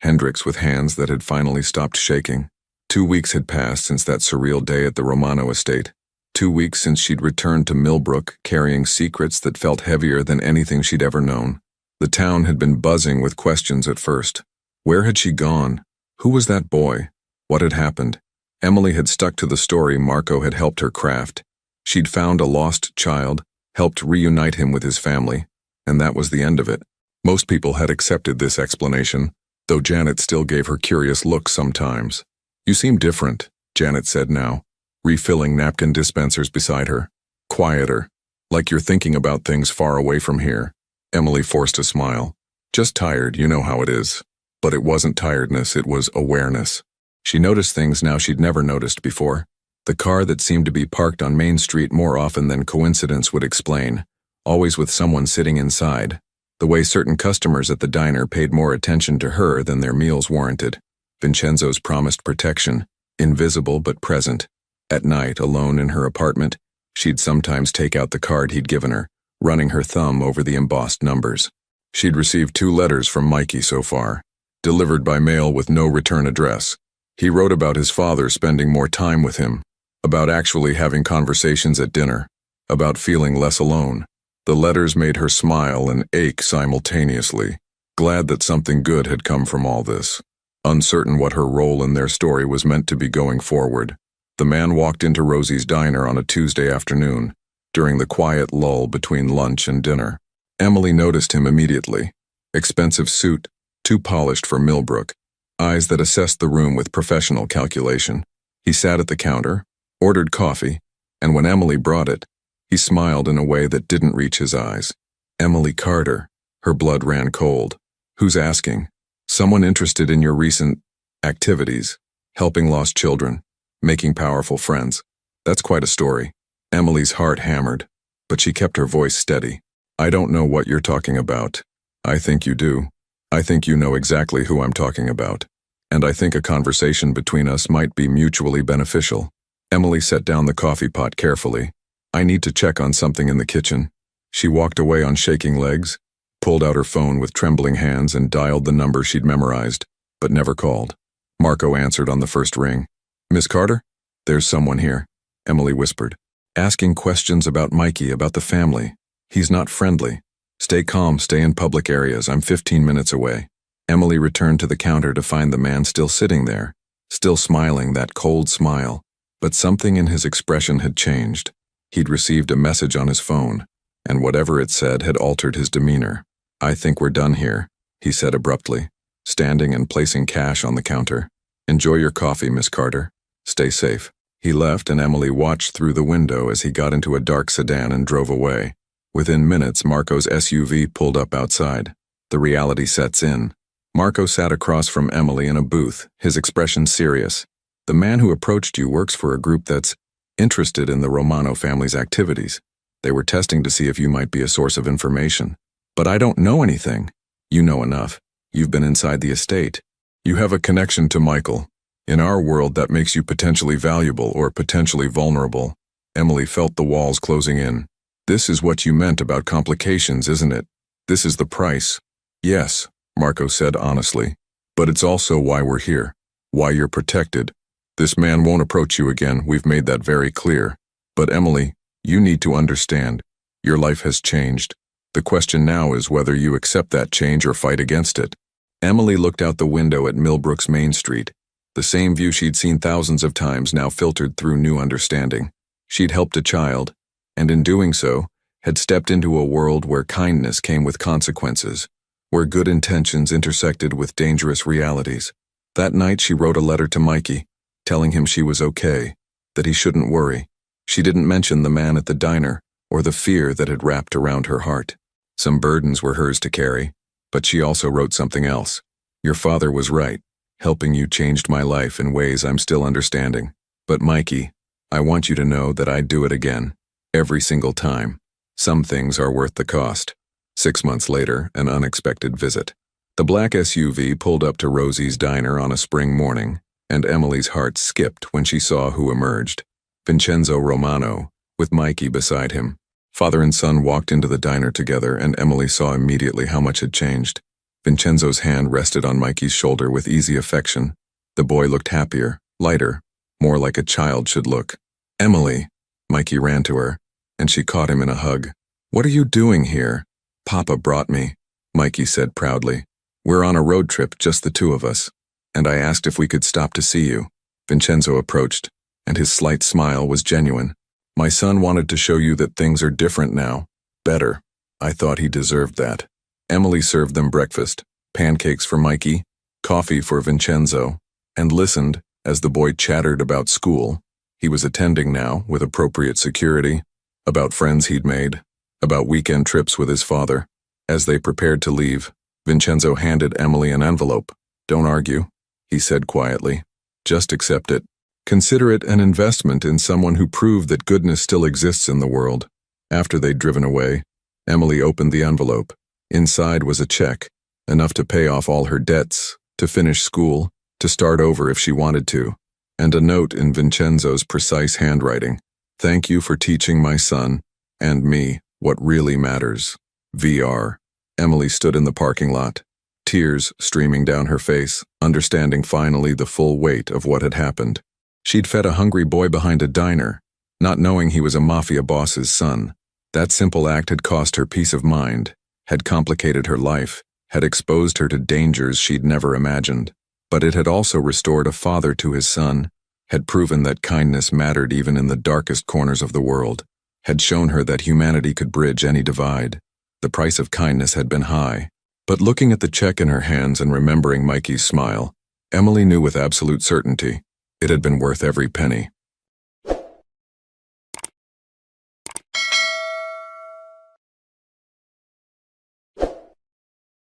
Hendricks with hands that had finally stopped shaking. 2 weeks had passed since that surreal day at the Romano estate. 2 weeks since she'd returned to Millbrook carrying secrets that felt heavier than anything she'd ever known. The town had been buzzing with questions at first. Where had she gone? Who was that boy? What had happened? Emily had stuck to the story Marco had helped her craft. She'd found a lost child, helped reunite him with his family, and that was the end of it. Most people had accepted this explanation, though Janet still gave her curious look sometimes. "You seem different," Janet said now, refilling napkin dispensers beside her. "Quieter, like you're thinking about things far away from here." Emily forced a smile. "Just tired, you know how it is." But it wasn't tiredness, it was awareness. She noticed things now she'd never noticed before. The car that seemed to be parked on Main Street more often than coincidence would explain, always with someone sitting inside. The way certain customers at the diner paid more attention to her than their meals warranted. Vincenzo's promised protection, invisible but present. At night, alone in her apartment, she'd sometimes take out the card he'd given her, running her thumb over the embossed numbers. She'd received 2 letters from Mikey so far, delivered by mail with no return address. He wrote about his father spending more time with him, about actually having conversations at dinner, about feeling less alone. The letters made her smile and ache simultaneously, glad that something good had come from all this. Uncertain what her role in their story was meant to be going forward, the man walked into Rosie's diner on a Tuesday afternoon, during the quiet lull between lunch and dinner. Emily noticed him immediately. Expensive suit, too polished for Millbrook, eyes that assessed the room with professional calculation. He sat at the counter, ordered coffee, and when Emily brought it, he smiled in a way that didn't reach his eyes. Emily Carter. Her blood ran cold. "Who's asking?" "Someone interested in your recent activities, helping lost children, making powerful friends." "That's quite a story." Emily's heart hammered, but she kept her voice steady. "I don't know what you're talking about." "I think you do. I think you know exactly who I'm talking about. And I think a conversation between us might be mutually beneficial." Emily set down the coffee pot carefully. "I need to check on something in the kitchen." She walked away on shaking legs, pulled out her phone with trembling hands and dialed the number she'd memorized, but never called. Marco answered on the first ring. "Miss Carter?" "There's someone here," Emily whispered. "Asking questions about Mikey, about the family. He's not friendly. Stay calm, stay in public areas. I'm 15 minutes away." Emily returned to the counter to find the man still sitting there, still smiling that cold smile, but something in his expression had changed. He'd received a message on his phone, and whatever it said had altered his demeanor. "I think we're done here," he said abruptly, standing and placing cash on the counter. "Enjoy your coffee, Miss Carter. Stay safe." He left and Emily watched through the window as he got into a dark sedan and drove away. Within minutes, Marco's SUV pulled up outside. The reality sets in. Marco sat across from Emily in a booth, his expression serious. "The man who approached you works for a group that's interested in the Romano family's activities. They were testing to see if you might be a source of information. But I don't know anything." "You know enough. You've been inside the estate. You have a connection to Michael. In our world, that makes you potentially valuable or potentially vulnerable." Emily felt the walls closing in. "This is what you meant about complications, isn't it? This is the price." "Yes," Marco said honestly. "But it's also why we're here. Why you're protected. This man won't approach you again, we've made that very clear. But Emily, you need to understand. Your life has changed. The question now is whether you accept that change or fight against it." Emily looked out the window at Millbrook's Main Street. The same view she'd seen thousands of times now filtered through new understanding. She'd helped a child, and in doing so, had stepped into a world where kindness came with consequences, where good intentions intersected with dangerous realities. That night she wrote a letter to Mikey, telling him she was okay, that he shouldn't worry. She didn't mention the man at the diner or the fear that had wrapped around her heart. Some burdens were hers to carry, but she also wrote something else. "Your father was right. Helping you changed my life in ways I'm still understanding. But Mikey, I want you to know that I'd do it again. Every single time. Some things are worth the cost." 6 months later, an unexpected visit. The black SUV pulled up to Rosie's diner on a spring morning, and Emily's heart skipped when she saw who emerged. Vincenzo Romano, with Mikey beside him. Father and son walked into the diner together, and Emily saw immediately how much had changed. Vincenzo's hand rested on Mikey's shoulder with easy affection. The boy looked happier, lighter, more like a child should look. "Emily," Mikey ran to her, and she caught him in a hug. "What are you doing here?" "Papa brought me," Mikey said proudly. "We're on a road trip, just the two of us, and I asked if we could stop to see you." Vincenzo approached, and his slight smile was genuine. "My son wanted to show you that things are different now. Better. I thought he deserved that." Emily served them breakfast, pancakes for Mikey, coffee for Vincenzo, and listened as the boy chattered about school he was attending now with appropriate security, about friends he'd made, about weekend trips with his father. As they prepared to leave, Vincenzo handed Emily an envelope. "Don't argue," he said quietly. "Just accept it. Consider it an investment in someone who proved that goodness still exists in the world." After they'd driven away, Emily opened the envelope. Inside was a check, enough to pay off all her debts, to finish school, to start over if she wanted to, and a note in Vincenzo's precise handwriting. "Thank you for teaching my son, and me, what really matters. VR." Emily stood in the parking lot, tears streaming down her face, understanding finally the full weight of what had happened. She'd fed a hungry boy behind a diner, not knowing he was a mafia boss's son. That simple act had cost her peace of mind, had complicated her life, had exposed her to dangers she'd never imagined. But it had also restored a father to his son, had proven that kindness mattered even in the darkest corners of the world, had shown her that humanity could bridge any divide. The price of kindness had been high. But looking at the check in her hands and remembering Mikey's smile, Emily knew with absolute certainty it had been worth every penny.